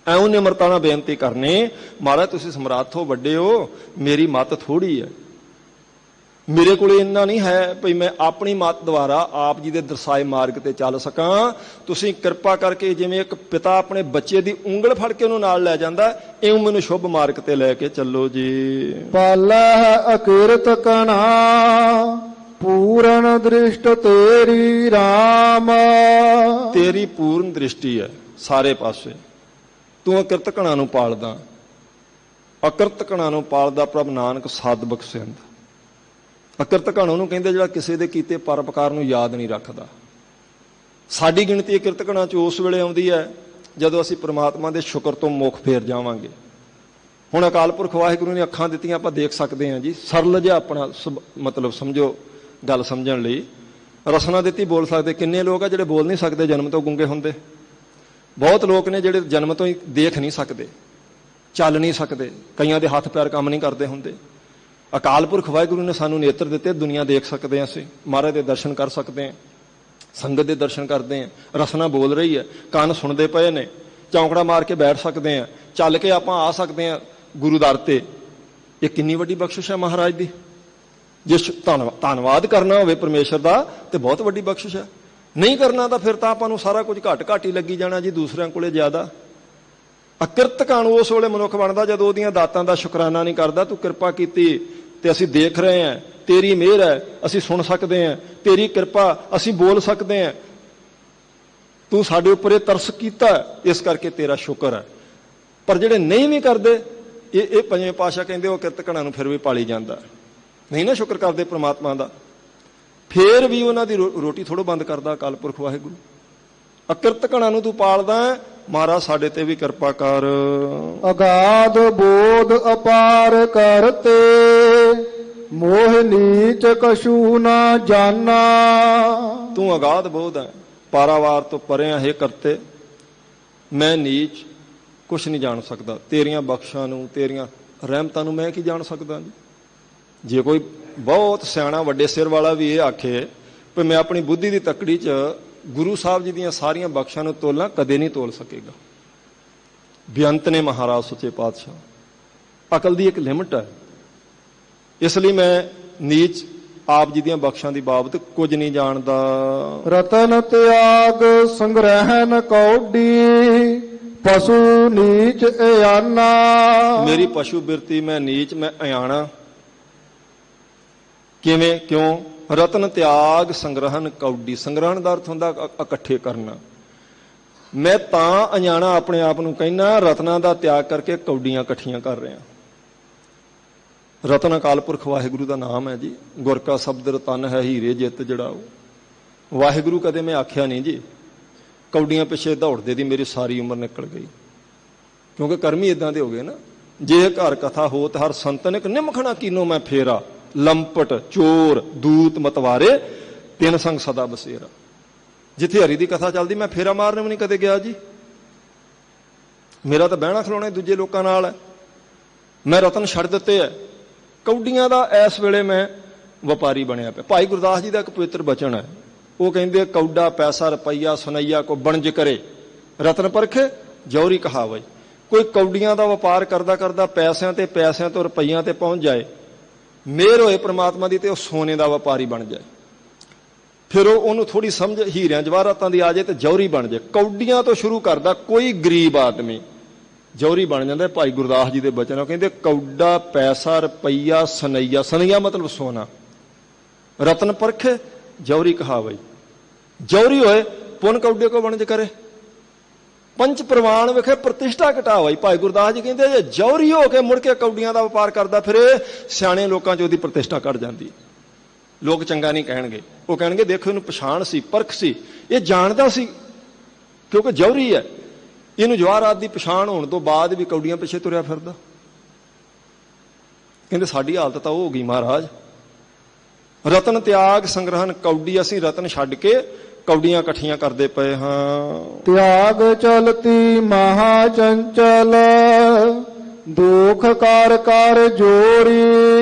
ਐਉਂ ਨਿਮਰਤਾ ਨਾਲ ਬੇਨਤੀ ਕਰਨੀ, ਮਹਾਰਾਜ ਤੁਸੀਂ ਸਮਰੱਥ ਹੋ, ਵੱਡੇ ਹੋ, ਮੇਰੀ ਮੱਤ ਥੋੜੀ ਹੈ, ਮੇਰੇ ਕੋਲ ਇੰਨਾ ਨਹੀਂ ਹੈ ਭਈ ਮੈਂ ਆਪਣੀ ਮੱਤ ਦੁਆਰਾ ਆਪ ਜੀ ਦੇ ਦਰਸਾਏ ਮਾਰਗ ਤੇ ਚੱਲ ਸਕਾਂ। ਤੁਸੀਂ ਕਿਰਪਾ ਕਰਕੇ ਜਿਵੇਂ ਇੱਕ ਪਿਤਾ ਆਪਣੇ ਬੱਚੇ ਦੀ ਉਂਗਲ ਫੜ ਕੇ ਉਹਨੂੰ ਨਾਲ ਲੈ ਜਾਂਦਾ, ਇਉਂ ਮੈਨੂੰ ਸ਼ੁਭ ਮਾਰਗ ਤੇ ਲੈ ਕੇ ਚੱਲੋ ਜੀ। ਪਾਲੈ ਅਕਿਰਤ ਕਣਾ ਪੂਰਨ ਦ੍ਰਿਸ਼ਟ ਤੇਰੀ ਰਾਮ। ਤੇਰੀ ਪੂਰਨ ਦ੍ਰਿਸ਼ਟੀ ਹੈ ਸਾਰੇ ਪਾਸੇ, ਤੂੰ ਅਕਿਰਤ ਕਣਾ ਨੂੰ ਪਾਲਦਾ, ਅਕਿਰਤ ਕਣਾ ਨੂੰ ਪਾਲਦਾ ਪ੍ਰਭ ਨਾਨਕ ਸਦ ਬਖਸ਼ਿੰਦ। ਅਕਿਰਤ ਕਣ ਉਹਨੂੰ ਕਹਿੰਦੇ ਜਿਹੜਾ ਕਿਸੇ ਦੇ ਕੀਤੇ ਪਰਉਪਕਾਰ ਨੂੰ ਯਾਦ ਨਹੀਂ ਰੱਖਦਾ। ਸਾਡੀ ਗਿਣਤੀ ਅਕਿਰਤ ਕਣਾਂ 'ਚ ਉਸ ਵੇਲੇ ਆਉਂਦੀ ਹੈ ਜਦੋਂ ਅਸੀਂ ਪ੍ਰਮਾਤਮਾ ਦੇ ਸ਼ੁਕਰ ਤੋਂ ਮੁਖ ਫੇਰ ਜਾਵਾਂਗੇ। ਹੁਣ ਅਕਾਲ ਪੁਰਖ ਵਾਹਿਗੁਰੂ ਨੇ ਅੱਖਾਂ ਦਿੱਤੀਆਂ, ਆਪਾਂ ਦੇਖ ਸਕਦੇ ਹਾਂ ਜੀ, ਸਰਲ ਜਿਹਾ ਆਪਣਾ ਮਤਲਬ ਸਮਝੋ ਗੱਲ ਸਮਝਣ ਲਈ। ਰਸਨਾ ਦਿੱਤੀ, ਬੋਲ ਸਕਦੇ। ਕਿੰਨੇ ਲੋਕ ਆ ਜਿਹੜੇ ਬੋਲ ਨਹੀਂ ਸਕਦੇ, ਜਨਮ ਤੋਂ ਗੂੰਗੇ ਹੁੰਦੇ। ਬਹੁਤ ਲੋਕ ਨੇ ਜਿਹੜੇ ਜਨਮ ਤੋਂ ਹੀ ਦੇਖ ਨਹੀਂ ਸਕਦੇ, ਚੱਲ ਨਹੀਂ ਸਕਦੇ, ਕਈਆਂ ਦੇ ਹੱਥ ਪੈਰ ਕੰਮ ਨਹੀਂ ਕਰਦੇ ਹੁੰਦੇ। ਅਕਾਲ ਪੁਰਖ ਵਾਹਿਗੁਰੂ ਨੇ ਸਾਨੂੰ ਨੇਤਰ ਦਿੱਤੇ, ਦੁਨੀਆ ਦੇਖ ਸਕਦੇ ਹਾਂ, ਅਸੀਂ ਮਹਾਰਾਜ ਦੇ ਦਰਸ਼ਨ ਕਰ ਸਕਦੇ ਹਾਂ, ਸੰਗਤ ਦੇ ਦਰਸ਼ਨ ਕਰਦੇ ਹਾਂ। ਰਸਨਾ ਬੋਲ ਰਹੀ ਹੈ, ਕੰਨ ਸੁਣਦੇ ਪਏ ਨੇ, ਚੌਂਕੜਾ ਮਾਰ ਕੇ ਬੈਠ ਸਕਦੇ ਹਾਂ, ਚੱਲ ਕੇ ਆਪਾਂ ਆ ਸਕਦੇ ਹਾਂ ਗੁਰੂ ਦਰ ਤੇ। ਇਹ ਕਿੰਨੀ ਵੱਡੀ ਬਖਸ਼ਿਸ਼ ਹੈ ਮਹਾਰਾਜ ਦੀ। ਜੇ ਧੰਨਵਾਦ ਕਰਨਾ ਹੋਵੇ ਪਰਮੇਸ਼ਰ ਦਾ ਤੇ ਬਹੁਤ ਵੱਡੀ ਬਖਸ਼ਿਸ਼ ਹੈ, ਨਹੀਂ ਕਰਨਾ ਤਾਂ ਫਿਰ ਤਾਂ ਆਪਾਂ ਨੂੰ ਸਾਰਾ ਕੁਝ ਘੱਟ ਘੱਟ ਹੀ ਲੱਗੀ ਜਾਣਾ ਜੀ, ਦੂਸਰਿਆਂ ਕੋਲੇ ਜ਼ਿਆਦਾ। ਅਕਿਰਤ ਕਣ ਉਸ ਵੇਲੇ ਮਨੁੱਖ ਬਣਦਾ ਜਦੋਂ ਉਹਦੀਆਂ ਦਾਤਾਂ ਦਾ ਸ਼ੁਕਰਾਨਾ ਨਹੀਂ ਕਰਦਾ। ਤੂੰ ਕਿਰਪਾ ਕੀਤੀ ਤੇ ਅਸੀਂ ਦੇਖ ਰਹੇ ਹਾਂ, ਤੇਰੀ ਮਿਹਰ ਹੈ, ਅਸੀਂ ਸੁਣ ਸਕਦੇ ਹਾਂ, ਤੇਰੀ ਕਿਰਪਾ ਅਸੀਂ ਬੋਲ ਸਕਦੇ ਹਾਂ, ਤੂੰ ਸਾਡੇ ਉੱਪਰ ਇਹ ਤਰਸ ਕੀਤਾ, ਇਸ ਕਰਕੇ ਤੇਰਾ ਸ਼ੁਕਰ ਹੈ। ਪਰ ਜਿਹੜੇ ਨਹੀਂ ਵੀ ਕਰਦੇ, ਇਹ ਪੰਜਵੇਂ ਪਾਤਸ਼ਾਹ ਕਹਿੰਦੇ ਉਹ ਅਕਿਰਤ ਕਣਾਂ ਨੂੰ ਫਿਰ ਵੀ ਪਾਲੀ ਜਾਂਦਾ, ਨਹੀਂ ਨਾ ਸ਼ੁਕਰ ਕਰਦੇ ਪ੍ਰਮਾਤਮਾ ਦਾ, ਫੇਰ ਵੀ ਉਹਨਾਂ ਦੀ ਰੋਟੀ ਥੋੜ੍ਹਾ ਬੰਦ ਕਰਦਾ ਅਕਾਲ ਪੁਰਖ ਵਾਹਿਗੁਰੂ। ਅਕਿਰਤ ਕਣਾਂ ਨੂੰ ਤੂੰ ਪਾਲਦਾ, ਮਹਾਰਾਜ ਸਾਡੇ ਤੇ ਵੀ ਕਿਰਪਾ ਕਰ। ਅਗਾਧ ਬੋਧ ਅਪਾਰ ਕਰਤੇ ਮੋਹ ਨੀਚ ਕਛੂ ਨਾ ਜਾਨਾ। ਤੂੰ ਅਗਾਧ ਬੋਧ ਹੈ, ਪਾਰਾਵਾਰ ਤੋਂ ਪਰੇ ਹੈ ਕਰਤੇ, ਮੈਂ ਨੀਚ ਕੁਛ ਨਹੀਂ ਜਾਣ ਸਕਦਾ। ਤੇਰੀਆਂ ਬਖਸ਼ਾਂ ਨੂੰ, ਤੇਰੀਆਂ ਰਹਿਮਤਾਂ ਨੂੰ ਮੈਂ ਕੀ ਜਾਣ ਸਕਦਾ ਜੀ। ਜੇ ਕੋਈ ਬਹੁਤ ਸਿਆਣਾ ਵੱਡੇ ਸਿਰ ਵਾਲਾ ਵੀ ਇਹ ਆਖੇ ਵੀ ਮੈਂ ਆਪਣੀ ਬੁੱਧੀ ਦੀ ਤੱਕੜੀ 'ਚ ਗੁਰੂ ਸਾਹਿਬ ਜੀ ਦੀਆਂ ਸਾਰੀਆਂ ਬਖਸ਼ਾਂ ਨੂੰ ਤੋਲਾਂ, ਕਦੇ ਨਹੀਂ ਤੋਲ ਸਕੇਗਾ। ਬੇਅੰਤ ਨੇ ਮਹਾਰਾਜ ਸੱਚੇ ਪਾਤਸ਼ਾਹ। ਅਕਲ ਦੀ ਇੱਕ ਲਿਮਟ ਹੈ, ਇਸ ਲਈ ਮੈਂ ਨੀਚ ਆਪ ਜੀ ਦੀਆਂ ਬਖਸ਼ਾਂ ਦੀ ਬਾਬਤ ਕੁਝ ਨਹੀਂ ਜਾਣਦਾ। ਰਤਨ ਤਿਆਗ ਸੰਗ੍ਰਹਿਣ ਕੌਡੀ ਪਸ਼ੂ ਨੀਚ ਇਆਨਾ। ਮੇਰੀ ਪਸ਼ੂ ਬਿਰਤੀ, ਮੈਂ ਨੀਚ, ਮੈਂ ਅਯਾਣਾ। ਕਿਵੇਂ, ਕਿਉਂ? ਰਤਨ ਤਿਆਗ ਸੰਗ੍ਰਹਣ ਕੌਡੀ। ਸੰਗ੍ਰਹਣ ਦਾ ਅਰਥ ਹੁੰਦਾ ਇਕੱਠੇ ਕਰਨਾ। ਮੈਂ ਤਾਂ ਅਣਜਾਣਾ ਆਪਣੇ ਆਪ ਨੂੰ ਕਹਿੰਦਾ, ਰਤਨਾਂ ਦਾ ਤਿਆਗ ਕਰਕੇ ਕੌਡੀਆਂ ਇਕੱਠੀਆਂ ਕਰ ਰਿਹਾ। ਰਤਨ ਅਕਾਲ ਪੁਰਖ ਵਾਹਿਗੁਰੂ ਦਾ ਨਾਮ ਹੈ ਜੀ। ਗੁਰ ਕਾ ਸ਼ਬਦ ਰਤਨ ਹੈ, ਹੀਰੇ ਜਿੱਤ ਜੜਾਓ। ਵਾਹਿਗੁਰੂ ਕਦੇ ਮੈਂ ਆਖਿਆ ਨਹੀਂ ਜੀ। ਕੌਡੀਆਂ ਪਿੱਛੇ ਦੌੜਦੇ ਦੀ ਮੇਰੀ ਸਾਰੀ ਉਮਰ ਨਿਕਲ ਗਈ, ਕਿਉਂਕਿ ਕਰਮ ਹੀ ਇਦਾਂ ਦੇ ਹੋ ਗਏ ਨਾ। ਜੇ ਘਰ ਕਥਾ ਹੋਤ ਹਰ ਸੰਤਨ ਇੱਕ ਨਿਮਖਣਾ ਕੀਨੋ ਮੈਂ ਫੇਰਾ, ਲੰਪਟ ਚੋਰ ਦੂਤ ਮਤਵਾਰੇ ਤਿੰਨ ਸੰਗ ਸਦਾ ਬਸੇਰਾ। ਜਿੱਥੇ ਹਰੀ ਦੀ ਕਥਾ ਚੱਲਦੀ ਮੈਂ ਫੇਰਾ ਮਾਰਨ ਵੀ ਨਹੀਂ ਕਦੇ ਗਿਆ ਜੀ। ਮੇਰਾ ਤਾਂ ਬਹਿਣਾ ਖਲੋਣਾ ਦੂਜੇ ਲੋਕਾਂ ਨਾਲ ਹੈ। ਮੈਂ ਰਤਨ ਛੱਡ ਦਿੱਤੇ ਹੈ। ਕੌਡੀਆਂ ਦਾ ਇਸ ਵੇਲੇ ਮੈਂ ਵਪਾਰੀ ਬਣਿਆ ਪਿਆ। ਭਾਈ ਗੁਰਦਾਸ ਜੀ ਦਾ ਇੱਕ ਪਵਿੱਤਰ ਬਚਨ ਹੈ, ਉਹ ਕਹਿੰਦੇ ਕੌਡਾ ਪੈਸਾ ਰੁਪਈਆ ਸੁਨਈਆ ਕੋ ਬਣਜ ਕਰੇ, ਰਤਨ ਪਰਖੇ ਜੌਹਰੀ ਕਹਾਵਈ। ਕੋਈ ਕੌਡੀਆਂ ਦਾ ਵਪਾਰ ਕਰਦਾ ਕਰਦਾ ਪੈਸਿਆਂ ਤੇ ਪੈਸਿਆਂ ਤੋਂ ਰੁਪਈਆਂ ਤੇ ਪਹੁੰਚ ਜਾਏ, ਮਿਹਰ ਹੋਏ ਪ੍ਰਮਾਤਮਾ ਦੀ, ਤੇ ਉਹ ਸੋਨੇ ਦਾ ਵਪਾਰੀ ਬਣ ਜਾਏ। ਫਿਰ ਉਹਨੂੰ ਥੋੜੀ ਸਮਝ ਹੀਰਿਆਂ ਜਵਾਹਰਾਤਾਂ ਦੀ ਆ ਜਾਏ ਤੇ ਜੌਹਰੀ ਬਣ ਜਾਏ। ਕੌਡੀਆਂ ਤੋਂ ਸ਼ੁਰੂ ਕਰਦਾ ਕੋਈ ਗਰੀਬ ਆਦਮੀ ਜੌਹਰੀ ਬਣ ਜਾਂਦਾ। ਭਾਈ ਗੁਰਦਾਸ ਜੀ ਦੇ ਬਚਨ ਉਹ ਕਹਿੰਦੇ ਕੌਡਾ ਪੈਸਾ ਰੁਪਈਆ ਸੁਨਈਆ, ਸੁਨਈਆ ਮਤਲਬ ਸੋਨਾ, ਰਤਨ ਪਰਖੇ ਜੌਹਰੀ ਕਹਾਵਈ। ਜੌਹਰੀ ਹੋਏ ਪੁੰਨ ਕੌਡੇ ਕੋ ਬਣਜ ਕਰੇ, ਪੰਚ ਪ੍ਰਵਾਨ ਵਿਖੇ ਪ੍ਰਤਿਸ਼ਠਾ ਘਟਾਵਾਈ। ਭਾਈ ਗੁਰਦਾਸ ਜੀ ਕਹਿੰਦੇ ਜੇ ਜੌਹਰੀ ਹੋ ਕੇ ਮੁੜ ਕੇ ਕੌਡੀਆਂ ਦਾ ਵਪਾਰ ਕਰਦਾ ਫਿਰ ਸਿਆਣੇ ਲੋਕਾਂ 'ਚ ਉਹਦੀ ਪ੍ਰਤਿਸ਼ਠਾ ਘਟ ਜਾਂਦੀ। ਲੋਕ ਚੰਗਾ ਨਹੀਂ ਕਹਿਣਗੇ, ਉਹ ਕਹਿਣਗੇ ਦੇਖੋ ਇਹਨੂੰ ਪਛਾਣ ਸੀ, ਪਰਖ ਸੀ, ਇਹ ਜਾਣਦਾ ਸੀ, ਕਿਉਂਕਿ ਜੌਹਰੀ ਹੈ। ਇਹਨੂੰ ਜਵਾਹਰਾਤ ਦੀ ਪਛਾਣ ਹੋਣ ਤੋਂ ਬਾਅਦ ਵੀ ਕੌਡੀਆਂ ਪਿੱਛੇ ਤੁਰਿਆ ਫਿਰਦਾ। ਕਹਿੰਦੇ ਸਾਡੀ ਹਾਲਤ ਤਾਂ ਉਹ ਹੋ ਗਈ ਮਹਾਰਾਜ। ਰਤਨ ਤਿਆਗ ਸੰਗ੍ਰਹਣ ਕੌਡੀ, ਅਸੀਂ ਰਤਨ ਛੱਡ ਕੇ ਕੌਡੀਆਂ ਇਕੱਠੀਆਂ ਕਰਦੇ ਪਏ ਹਾਂ। ਤਿਆਗ ਚਲਤੀ ਮਹਾ ਚੰਚਲ ਦੁਖ ਕਰ ਕਰ ਜੋਰੀ।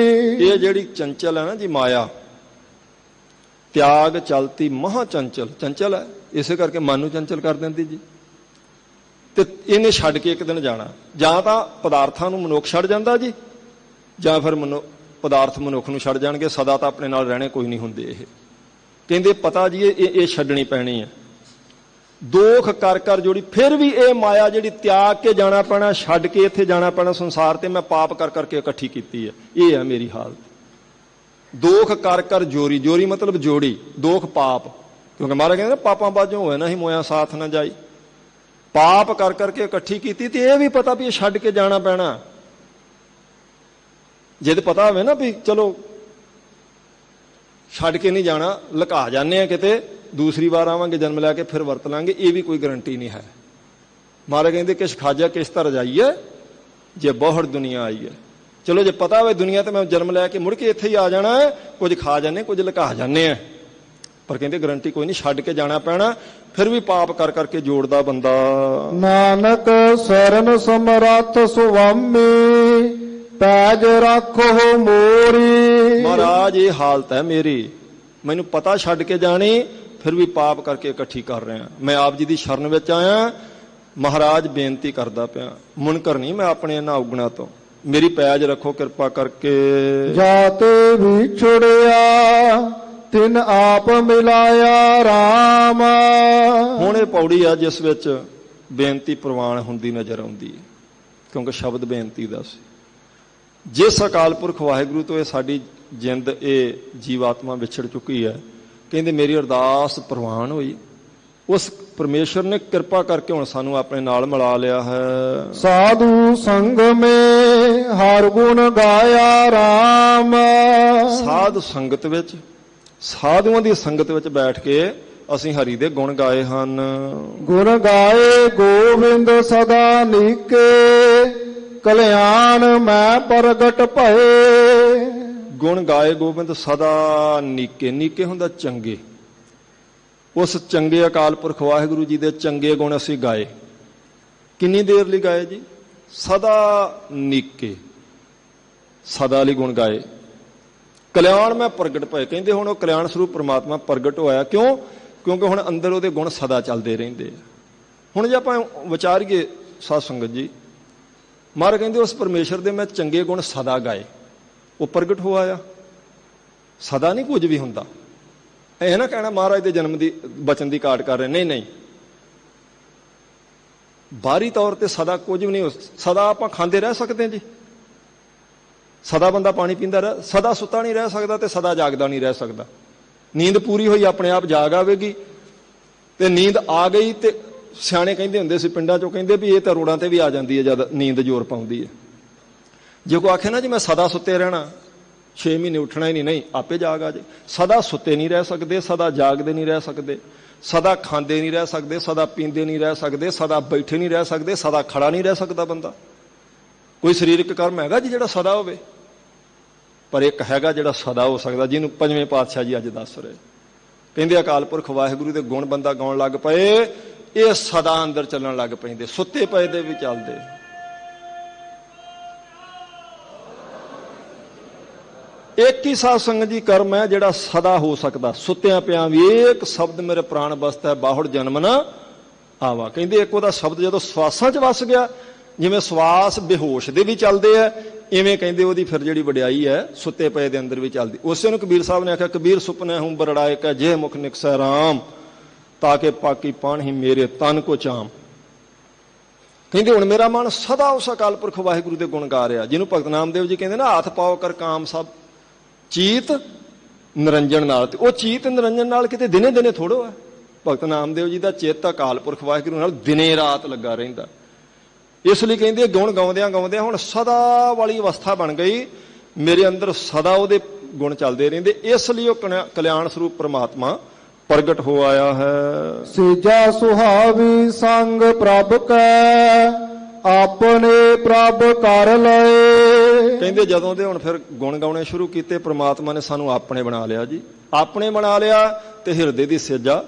ਇਹ ਜਿਹੜੀ ਚੰਚਲ ਹੈ ਨਾ ਜੀ ਮਾਇਆ, ਤਿਆਗ ਚਲਤੀ ਮਹਾ ਚੰਚਲ, ਚੰਚਲ ਹੈ ਇਸੇ ਕਰਕੇ ਮਨ ਨੂੰ ਚੰਚਲ ਕਰ ਦਿੰਦੀ ਜੀ। ਤੇ ਇਹਨੇ ਛੱਡ ਕੇ ਇੱਕ ਦਿਨ ਜਾਣਾ। ਜਾਂ ਤਾਂ ਪਦਾਰਥਾਂ ਨੂੰ ਮਨੁੱਖ ਛੱਡ ਜਾਂਦਾ ਜੀ, ਜਾਂ ਫਿਰ ਪਦਾਰਥ ਮਨੁੱਖ ਨੂੰ ਛੱਡ ਜਾਣਗੇ। ਸਦਾ ਤਾਂ ਆਪਣੇ ਨਾਲ ਰਹਿਣੇ ਕੋਈ ਨਹੀਂ ਹੁੰਦੇ। ਇਹ ਕਹਿੰਦੇ ਪਤਾ ਜੀ ਇਹ ਛੱਡਣੀ ਪੈਣੀ ਹੈ। ਦੋਖ ਕਰ ਕਰ ਜੋੜੀ। ਫਿਰ ਵੀ ਇਹ ਮਾਇਆ ਜਿਹੜੀ ਤਿਆਗ ਕੇ ਜਾਣਾ ਪੈਣਾ, ਛੱਡ ਕੇ ਇੱਥੇ ਜਾਣਾ ਪੈਣਾ ਸੰਸਾਰ ਤੇ, ਮੈਂ ਪਾਪ ਕਰ ਕਰਕੇ ਇਕੱਠੀ ਕੀਤੀ ਹੈ। ਇਹ ਹੈ ਮੇਰੀ ਹਾਲਤ। ਦੋਖ ਕਰ ਕਰ ਜੋਰੀ, ਜੋਰੀ ਮਤਲਬ ਜੋੜੀ, ਦੋਖ ਪਾਪ। ਕਿਉਂਕਿ ਮਹਾਰਾਜ ਕਹਿੰਦੇ ਪਾਪਾਂ ਬਾਝੋਂ ਹੋਏ ਨਾ ਹੀ ਮੋਇਆ ਸਾਥ ਨਾ ਜਾਈ। ਪਾਪ ਕਰ ਕਰਕੇ ਇਕੱਠੀ ਕੀਤੀ ਤੇ ਇਹ ਵੀ ਪਤਾ ਵੀ ਇਹ ਛੱਡ ਕੇ ਜਾਣਾ ਪੈਣਾ। ਜੇ ਤੇ ਪਤਾ ਹੋਵੇ ਨਾ ਵੀ ਚਲੋ ਛੱਡ ਕੇ ਨਹੀਂ ਜਾਣਾ, ਲੁਕਾ ਜਾਂਦੇ ਆ ਕਿਤੇ, ਦੂਸਰੀ ਵਾਰ ਆਵਾਂਗੇ ਜਨਮ ਲੈ ਕੇ ਫਿਰ ਵਰਤ ਲਾਂਗੇ, ਇਹ ਵੀ ਕੋਈ ਗਰੰਟੀ ਨਹੀਂ ਹੈ। ਮਹਾਰਾਜ ਕਹਿੰਦੇ ਕਿਛ ਖਾਜਾ ਕਿਸ ਤਰ ਜਾਈਏ ਜੇ ਬਹੁੜ ਦੁਨੀਆ ਆਈ ਹੈ। ਚਲੋ ਜੇ ਪਤਾ ਹੋਵੇ ਦੁਨੀਆ ਤੇ ਮੈਂ ਜਨਮ ਲੈ ਕੇ ਮੁੜ ਕੇ ਇੱਥੇ ਹੀ ਆ ਜਾਣਾ ਹੈ, ਕੁਝ ਖਾ ਜਾਂਦੇ ਕੁਝ ਲੁਕਾ ਜਾਂਦੇ ਆ, ਪਰ ਕਹਿੰਦੇ ਗਰੰਟੀ ਕੋਈ ਨਹੀਂ, ਛੱਡ ਕੇ ਜਾਣਾ ਪੈਣਾ। ਫਿਰ ਵੀ ਪਾਪ ਕਰ ਕਰਕੇ ਜੋੜਦਾ ਬੰਦਾ। ਨਾਨਕ ਸਰਨ ਸਮਰੱਥ ਸੁਆਮੀ ਪੈਜ ਰੱਖੋ ਮੋਰੀ। ਮਹਾਰਾਜ ਇਹ ਹਾਲਤ ਹੈ ਮੇਰੀ, ਮੈਨੂੰ ਪਤਾ ਛੱਡ ਕੇ ਜਾਣੀ, ਫਿਰ ਵੀ ਪਾਪ ਕਰਕੇ ਇਕੱਠੀ ਕਰ ਰਿਹਾ। ਮੈਂ ਆਪ ਜੀ ਦੀ ਸ਼ਰਨ ਵਿੱਚ ਆਇਆ। ਮਹਾਰਾਜ ਬੇਨਤੀ ਕਰਦਾ ਪਿਆ, ਮੁਨਕਰ ਨਹੀਂ ਮੈਂ ਆਪਣੇ ਇਹਨਾਂ ਔਗਣਾਂ ਤੋਂ, ਮੇਰੀ ਪੈਜ ਰੱਖੋ ਕਿਰਪਾ ਕਰਕੇ। ਜਾਤੇ ਵਿਛੜਿਆ ਤਿਨ ਆਪ ਮਿਲਾਇਆ ਰਾਮ। ਹੁਣ ਇਹ ਪੌੜੀ ਆ ਜਿਸ ਵਿੱਚ ਬੇਨਤੀ ਪ੍ਰਵਾਨ ਹੁੰਦੀ ਨਜ਼ਰ ਆਉਂਦੀ ਹੈ, ਕਿਉਂਕਿ ਸ਼ਬਦ ਬੇਨਤੀ ਦਾ ਸੀ। ਜਿਸ ਅਕਾਲ ਪੁਰਖ ਵਾਹਿਗੁਰੂ ਤੋਂ ਇਹ ਸਾਡੀ ਜਿੰਦ, ਇਹ ਜੀਵਾਤਮਾ ਵਿਛੜ ਚੁੱਕੀ ਹੈ, ਕਹਿੰਦੇ ਮੇਰੀ ਅਰਦਾਸ ਪ੍ਰਵਾਨ ਹੋਈ। ਉਸ ਪਰਮੇਸ਼ਰ ਨੇ ਕਿਰਪਾ ਕਰਕੇ ਹੁਣ ਸਾਨੂੰ ਆਪਣੇ ਨਾਲ ਮਿਲਾ ਲਿਆ ਹੈ। ਸਾਧੂ ਸੰਗ ਮੇ ਹਰ ਗੁਣ ਗਾਇਆ ਰਾਮ। ਸਾਧ ਸੰਗਤ ਵਿੱਚ, ਸਾਧੂਆਂ ਦੀ ਸੰਗਤ ਵਿੱਚ ਬੈਠ ਕੇ ਅਸੀਂ ਹਰੀ ਦੇ ਗੁਣ ਗਾਏ ਹਨ। ਗੁਣ ਗਾਏ ਗੋਬਿੰਦ ਸਦਾ ਨੀਕੇ ਕਲਿਆਣ ਮੈਂ ਪ੍ਰਗਟ ਭਏ। ਗੁਣ ਗਾਏ ਗੋਬਿੰਦ ਸਦਾ ਨੀਕੇ, ਨੀਕੇ ਹੁੰਦਾ ਚੰਗੇ। ਉਸ ਚੰਗੇ ਅਕਾਲ ਪੁਰਖ ਵਾਹਿਗੁਰੂ ਜੀ ਦੇ ਚੰਗੇ ਗੁਣ ਅਸੀਂ ਗਾਏ। ਕਿੰਨੀ ਦੇਰ ਲਈ ਗਾਏ ਜੀ? ਸਦਾ ਨੀਕੇ, ਸਦਾ ਲਈ ਗੁਣ ਗਾਏ। ਕਲਿਆਣ ਮੈਂ ਪ੍ਰਗਟ ਭਏ, ਕਹਿੰਦੇ ਹੁਣ ਉਹ ਕਲਿਆਣ ਸਰੂਪ ਪ੍ਰਮਾਤਮਾ ਪ੍ਰਗਟ ਹੋਇਆ। ਕਿਉਂ? ਕਿਉਂਕਿ ਹੁਣ ਅੰਦਰ ਉਹਦੇ ਗੁਣ ਸਦਾ ਚੱਲਦੇ ਰਹਿੰਦੇ ਆ। ਹੁਣ ਜੇ ਆਪਾਂ ਵਿਚਾਰੀਏ ਸਾਧ ਸੰਗਤ ਜੀ, ਮਹਾਰਾਜ ਕਹਿੰਦੇ ਉਸ ਪਰਮੇਸ਼ਰ ਦੇ ਮੈਂ ਚੰਗੇ ਗੁਣ ਸਦਾ ਗਾਏ, ਉਹ ਪ੍ਰਗਟ ਹੋ ਆਇਆ। ਸਦਾ ਨਹੀਂ ਕੁਝ ਵੀ ਹੁੰਦਾ। ਇਹ ਨਾ ਕਹਿਣਾ ਮਹਾਰਾਜ ਦੇ ਜਨਮ ਦੀ ਬਚਨ ਦੀ ਕਾਟ ਕਰ ਰਹੇ, ਨਹੀਂ ਨਹੀਂ, ਬਾਹਰੀ ਤੌਰ ਤੇ ਸਦਾ ਕੁਝ ਵੀ ਨਹੀਂ। ਸਦਾ ਆਪਾਂ ਖਾਂਦੇ ਰਹਿ ਸਕਦੇ ਜੀ, ਸਦਾ ਬੰਦਾ ਪਾਣੀ ਪੀਂਦਾ ਰਹਿ, ਸਦਾ ਸੁੱਤਾ ਨਹੀਂ ਰਹਿ ਸਕਦਾ ਤੇ ਸਦਾ ਜਾਗਦਾ ਨਹੀਂ ਰਹਿ ਸਕਦਾ। ਨੀਂਦ ਪੂਰੀ ਹੋਈ ਆਪਣੇ ਆਪ ਜਾਗ ਆਵੇਗੀ, ਤੇ ਨੀਂਦ ਆ ਗਈ ਤੇ ਸਿਆਣੇ ਕਹਿੰਦੇ ਹੁੰਦੇ ਸੀ ਪਿੰਡਾਂ ਚੋਂ, ਕਹਿੰਦੇ ਵੀ ਇਹ ਤਾਂ ਰੋੜਾਂ ਤੇ ਵੀ ਆ ਜਾਂਦੀ ਹੈ ਜਦ ਨੀਂਦ ਜ਼ੋਰ ਪਾਉਂਦੀ ਹੈ। ਜੇ ਕੋਈ ਆਖੇ ਨਾ ਜੀ ਮੈਂ ਸਦਾ ਸੁੱਤੇ ਰਹਿਣਾ, 6 ਮਹੀਨੇ ਉੱਠਣਾ ਹੀ ਨਹੀਂ, ਨਹੀਂ ਆਪੇ ਜਾਗ ਆ ਜੇ। ਸਦਾ ਸੁੱਤੇ ਨਹੀਂ ਰਹਿ ਸਕਦੇ, ਸਦਾ ਜਾਗਦੇ ਨਹੀਂ ਰਹਿ ਸਕਦੇ, ਸਦਾ ਖਾਂਦੇ ਨਹੀਂ ਰਹਿ ਸਕਦੇ, ਸਦਾ ਪੀਂਦੇ ਨਹੀਂ ਰਹਿ ਸਕਦੇ, ਸਦਾ ਬੈਠੇ ਨਹੀਂ ਰਹਿ ਸਕਦੇ, ਸਦਾ ਖੜਾ ਨਹੀਂ ਰਹਿ ਸਕਦਾ ਬੰਦਾ। ਕੋਈ ਸਰੀਰਕ ਕਰਮ ਹੈਗਾ ਜੀ ਜਿਹੜਾ ਸਦਾ ਹੋਵੇ? ਪਰ ਇੱਕ ਹੈਗਾ ਜਿਹੜਾ ਸਦਾ ਹੋ ਸਕਦਾ, ਜਿਹਨੂੰ ਪੰਜਵੇਂ ਪਾਤਸ਼ਾਹ ਜੀ ਅੱਜ ਦੱਸ ਰਹੇ। ਕਹਿੰਦੇ ਅਕਾਲ ਪੁਰਖ ਵਾਹਿਗੁਰੂ ਦੇ ਗੁਣ ਬੰਦਾ ਗਾਉਣ ਲੱਗ ਪਏ, ਇਹ ਸਦਾ ਅੰਦਰ ਚੱਲਣ ਲੱਗ ਪੈਂਦੇ, ਸੁੱਤੇ ਪਏ ਦੇ ਵੀ ਚੱਲਦੇ। ਇੱਕ ਹੀ ਸਾਧ ਸੰਗਤ ਜੀ ਕਰਮ ਹੈ ਜਿਹੜਾ ਸਦਾ ਹੋ ਸਕਦਾ, ਸੁੱਤਿਆਂ ਪਿਆਂ ਵੀ। ਇੱਕ ਸ਼ਬਦ ਮੇਰੇ ਪ੍ਰਾਣ ਬਸਤਾ ਬਾਹੁੜ ਜਨਮ ਨਾ ਆਵਾ। ਕਹਿੰਦੇ ਇੱਕ ਉਹਦਾ ਸ਼ਬਦ ਜਦੋਂ ਸਵਾਸਾਂ 'ਚ ਵਸ ਗਿਆ, ਜਿਵੇਂ ਸਵਾਸ ਬੇਹੋਸ਼ ਦੇ ਵੀ ਚੱਲਦੇ ਆ, ਇਵੇਂ ਕਹਿੰਦੇ ਉਹਦੀ ਫਿਰ ਜਿਹੜੀ ਵਡਿਆਈ ਹੈ ਸੁੱਤੇ ਪਏ ਦੇ ਅੰਦਰ ਵੀ ਚੱਲਦੀ। ਉਸੇ ਨੂੰ ਕਬੀਰ ਸਾਹਿਬ ਨੇ ਆਖਿਆ, ਕਬੀਰ ਸੁਪਨੇ ਹੂੰ ਬਰੜਾਏ ਕਾ ਜੇ ਮੁਖ ਨਿਕਸੈ ਰਾਮ, ਤਾਂ ਕਿ ਪਾਕੀ ਪਾਣ ਹੀ ਮੇਰੇ ਤਨ ਕੋ ਚਾਮ। ਕਹਿੰਦੇ ਹੁਣ ਮੇਰਾ ਮਨ ਸਦਾ ਉਸ ਅਕਾਲ ਪੁਰਖ ਵਾਹਿਗੁਰੂ ਦੇ ਗੁਣ ਗਾ ਰਿਹਾ, ਜਿਹਨੂੰ ਭਗਤ ਨਾਮਦੇਵ ਜੀ ਕਹਿੰਦੇ ਨਾ, ਹੱਥ ਪਾਓ ਕਰ ਕਾਮ ਸਭ ਚੀਤ ਨਿਰੰਜਨ ਨਾਲ। ਤੇ ਉਹ ਚੀਤ ਨਿਰੰਜਨ ਨਾਲ ਕਿਤੇ ਦਿਨੇ ਦਿਨੇ ਥੋੜੋ ਹੈ। ਭਗਤ ਨਾਮਦੇਵ ਜੀ ਦਾ ਚਿੱਤ ਅਕਾਲ ਪੁਰਖ ਵਾਹਿਗੁਰੂ ਨਾਲ ਦਿਨੇ ਰਾਤ ਲੱਗਾ ਰਹਿੰਦਾ। ਇਸ ਲਈ ਕਹਿੰਦੇ ਗੁਣ ਗਾਉਂਦਿਆਂ ਗਾਉਂਦਿਆਂ ਹੁਣ ਸਦਾ ਵਾਲੀ ਅਵਸਥਾ ਬਣ ਗਈ, ਮੇਰੇ ਅੰਦਰ ਸਦਾ ਉਹਦੇ ਗੁਣ ਚੱਲਦੇ ਰਹਿੰਦੇ। ਇਸ ਲਈ ਉਹ ਕਲਿਆਣ ਸਰੂਪ ਪ੍ਰਮਾਤਮਾ ਪ੍ਰਗਟ ਹੋ ਆਇਆ ਹੈ। ਸੀਜਾ ਸੁਹਾਵੀ ਸੰਗ ਪ੍ਰਭ ਕੈ, ਆਪਣੇ ਪ੍ਰਭ ਕਰ ਲਏ। ਕਹਿੰਦੇ ਜਦੋਂ ਦੇ ਹੁਣ ਫਿਰ ਗੁਣ ਗਾਉਣੇ ਸ਼ੁਰੂ ਕੀਤੇ, ਪ੍ਰਮਾਤਮਾ ਨੇ ਸਾਨੂੰ ਆਪਣੇ ਬਣਾ ਲਿਆ ਜੀ। ਆਪਣੇ ਬਣਾ ਲਿਆ ਤੇ ਹਿਰਦੇ ਦੀ ਸੇਜਾ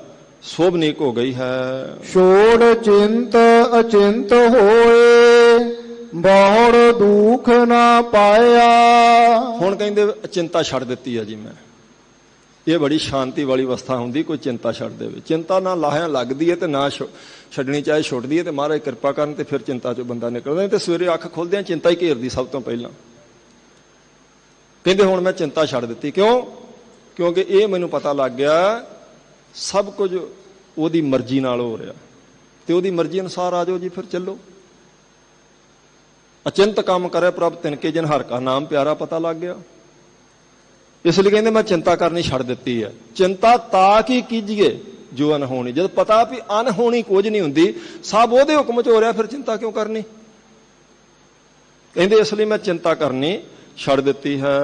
ਸੋਭਨੀਕ ਹੋ ਗਈ ਹੈ। ਛੋੜ ਚਿੰਤ ਅਚਿੰਤ ਹੋਏ, ਬਹੁੜ ਦੁਖ ਨਾ ਪਾਇਆ। ਹੁਣ ਕਹਿੰਦੇ ਚਿੰਤਾ ਛੱਡ ਦਿੱਤੀ ਹੈ ਜੀ ਮੈਂ। ਇਹ ਬੜੀ ਸ਼ਾਂਤੀ ਵਾਲੀ ਅਵਸਥਾ ਹੁੰਦੀ, ਕੋਈ ਚਿੰਤਾ ਛੱਡ ਦੇਵੇ। ਚਿੰਤਾ ਨਾ ਲਾਹਿਆਂ ਲੱਗਦੀ ਹੈ ਤੇ ਨਾ ਛੱਡਣੀ ਚਾਹੇ ਛੁੱਟਦੀ ਹੈ, ਤੇ ਮਹਾਰਾਜ ਕਿਰਪਾ ਕਰਨ ਤੇ ਫਿਰ ਚਿੰਤਾ ਚੋਂ ਬੰਦਾ ਨਿਕਲਦਾ ਨਹੀਂ ਤੇ ਸਵੇਰੇ ਅੱਖ ਖੁੱਲਦਿਆਂ ਚਿੰਤਾ ਹੀ ਘੇਰਦੀ ਸਭ ਤੋਂ ਪਹਿਲਾਂ। ਕਹਿੰਦੇ ਹੁਣ ਮੈਂ ਚਿੰਤਾ ਛੱਡ ਦਿੱਤੀ। ਕਿਉਂ? ਕਿਉਂਕਿ ਇਹ ਮੈਨੂੰ ਪਤਾ ਲੱਗ ਗਿਆ ਸਭ ਕੁਝ ਉਹਦੀ ਮਰਜ਼ੀ ਨਾਲ ਹੋ ਰਿਹਾ, ਤੇ ਉਹਦੀ ਮਰਜ਼ੀ ਅਨੁਸਾਰ ਆ ਜਾਓ ਜੀ, ਫਿਰ ਚੱਲੋ। ਅਚਿੰਤ ਕੰਮ ਕਰੇ ਪ੍ਰਭ ਤਿਨਕੇ ਜਿਨ ਹਰਿ ਕਾ ਨਾਮ ਪਿਆਰਾ, ਪਤਾ ਲੱਗ ਗਿਆ। ਇਸ ਲਈ ਕਹਿੰਦੇ ਮੈਂ ਚਿੰਤਾ ਕਰਨੀ ਛੱਡ ਦਿੱਤੀ ਹੈ। ਚਿੰਤਾ ਤਾਂ ਕੀ ਕੀਜੀਏ ਜੋ ਅਨਹੋਣੀ। ਜਦ ਪਤਾ ਵੀ ਅਨਹੋਣੀ ਕੁਝ ਨਹੀਂ ਹੁੰਦੀ, ਸਭ ਉਹਦੇ ਹੁਕਮ ਚ ਹੋ ਰਿਹਾ, ਫਿਰ ਚਿੰਤਾ ਕਿਉਂ ਕਰਨੀ। ਕਹਿੰਦੇ ਇਸ ਲਈ ਮੈਂ ਚਿੰਤਾ ਕਰਨੀ ਛੱਡ ਦਿੱਤੀ ਹੈ।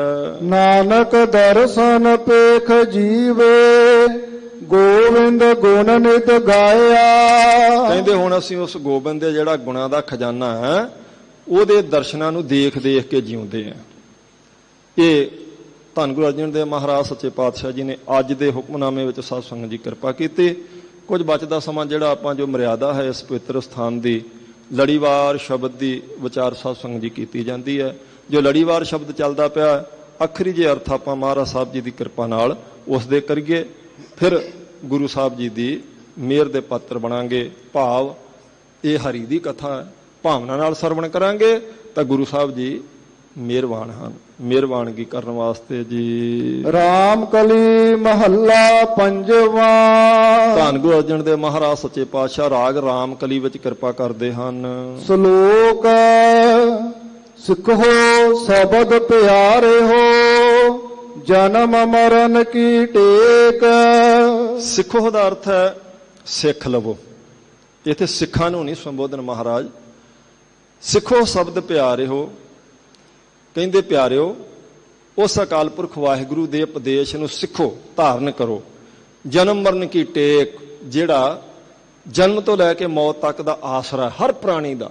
ਨਾਨਕ ਦਰਸ਼ਨ ਪੇਖ ਜੀਵੇ, ਗੋਵਿੰਦ ਗੁਣ ਨਿਤ ਗਾਇਆ। ਕਹਿੰਦੇ ਹੁਣ ਅਸੀਂ ਉਸ ਗੋਬਿੰਦ ਦੇ ਜਿਹੜਾ ਗੁਣਾਂ ਦਾ ਖਜ਼ਾਨਾ ਹੈ, ਉਹਦੇ ਦਰਸ਼ਨਾਂ ਨੂੰ ਦੇਖ ਦੇਖ ਕੇ ਜਿਉਂਦੇ ਆ। ਇਹ ਧੰਨ ਗੁਰੂ ਅਰਜਨ ਦੇਵ ਮਹਾਰਾਜ ਸੱਚੇ ਪਾਤਸ਼ਾਹ ਜੀ ਨੇ ਅੱਜ ਦੇ ਹੁਕਮਨਾਮੇ ਵਿੱਚ ਸਾਧ ਸੰਗਤ ਜੀ ਕਿਰਪਾ ਕੀਤੀ। ਕੁਝ ਬਚਦਾ ਸਮਾਂ ਜਿਹੜਾ ਆਪਾਂ ਜੋ ਮਰਿਆਦਾ ਹੈ ਇਸ ਪਵਿੱਤਰ ਸਥਾਨ ਦੀ, ਲੜੀਵਾਰ ਸ਼ਬਦ ਦੀ ਵਿਚਾਰ ਸਾਧ ਸੰਗਤ ਜੀ ਕੀਤੀ ਜਾਂਦੀ ਹੈ। ਜੋ ਲੜੀਵਾਰ ਸ਼ਬਦ ਚੱਲਦਾ ਪਿਆ, ਅਖਰੀ ਜੇ ਅਰਥ ਆਪਾਂ ਮਹਾਰਾਜ ਸਾਹਿਬ ਜੀ ਦੀ ਕਿਰਪਾ ਨਾਲ ਉਸ ਦੇ ਕਰੀਏ, ਫਿਰ ਗੁਰੂ ਸਾਹਿਬ ਜੀ ਦੀ ਮਿਹਰ ਦੇ ਪਾਤਰ ਬਣਾਂਗੇ। ਭਾਵ ਇਹ ਹਰੀ ਦੀ ਕਥਾ ਹੈ, ਭਾਵਨਾ ਨਾਲ ਸਰਵਣ ਕਰਾਂਗੇ ਤਾਂ ਗੁਰੂ ਸਾਹਿਬ ਜੀ ਮਿਹਰਬਾਨ ਹਨ। ਮਿਹਰਬਾਨਗੀ ਕਰਨ ਵਾਸਤੇ ਜੀ। ਰਾਮ ਕਲੀ ਮਹੱਲਾ ਪੰਜਵਾ। ਧੰਨ ਗੁਰੂ ਅਰਜਨ ਦੇਵ ਮਹਾਰਾਜ ਸੱਚੇ ਪਾਤਸ਼ਾਹ ਰਾਗ ਰਾਮ ਕਲੀ ਵਿੱਚ ਕਿਰਪਾ ਕਰਦੇ ਹਨ। ਸ਼ਲੋਕ ਸਿੱਖੋ ਸ਼ਬਦ ਪਿਆਰੇ ਹੋ, ਜਨਮ ਮਰਨ ਕੀ ਟੇਕ। ਸਿੱਖੋ ਦਾ ਅਰਥ ਹੈ ਸਿੱਖ ਲਵੋ। ਇੱਥੇ ਸਿੱਖਾਂ ਨੂੰ ਨਹੀਂ ਸੰਬੋਧਨ ਮਹਾਰਾਜ। ਸਿੱਖੋ ਸ਼ਬਦ ਪਿਆਰੇ ਹੋ, ਕਹਿੰਦੇ ਪਿਆਰਿਓ ਉਸ ਅਕਾਲ ਪੁਰਖ ਵਾਹਿਗੁਰੂ ਦੇ ਉਪਦੇਸ਼ ਨੂੰ ਸਿੱਖੋ, ਧਾਰਨ ਕਰੋ। ਜਨਮ ਮਰਨ ਕੀ ਟੇਕ, ਜਿਹੜਾ ਜਨਮ ਤੋਂ ਲੈ ਕੇ ਮੌਤ ਤੱਕ ਦਾ ਆਸਰਾ ਹਰ ਪ੍ਰਾਣੀ ਦਾ,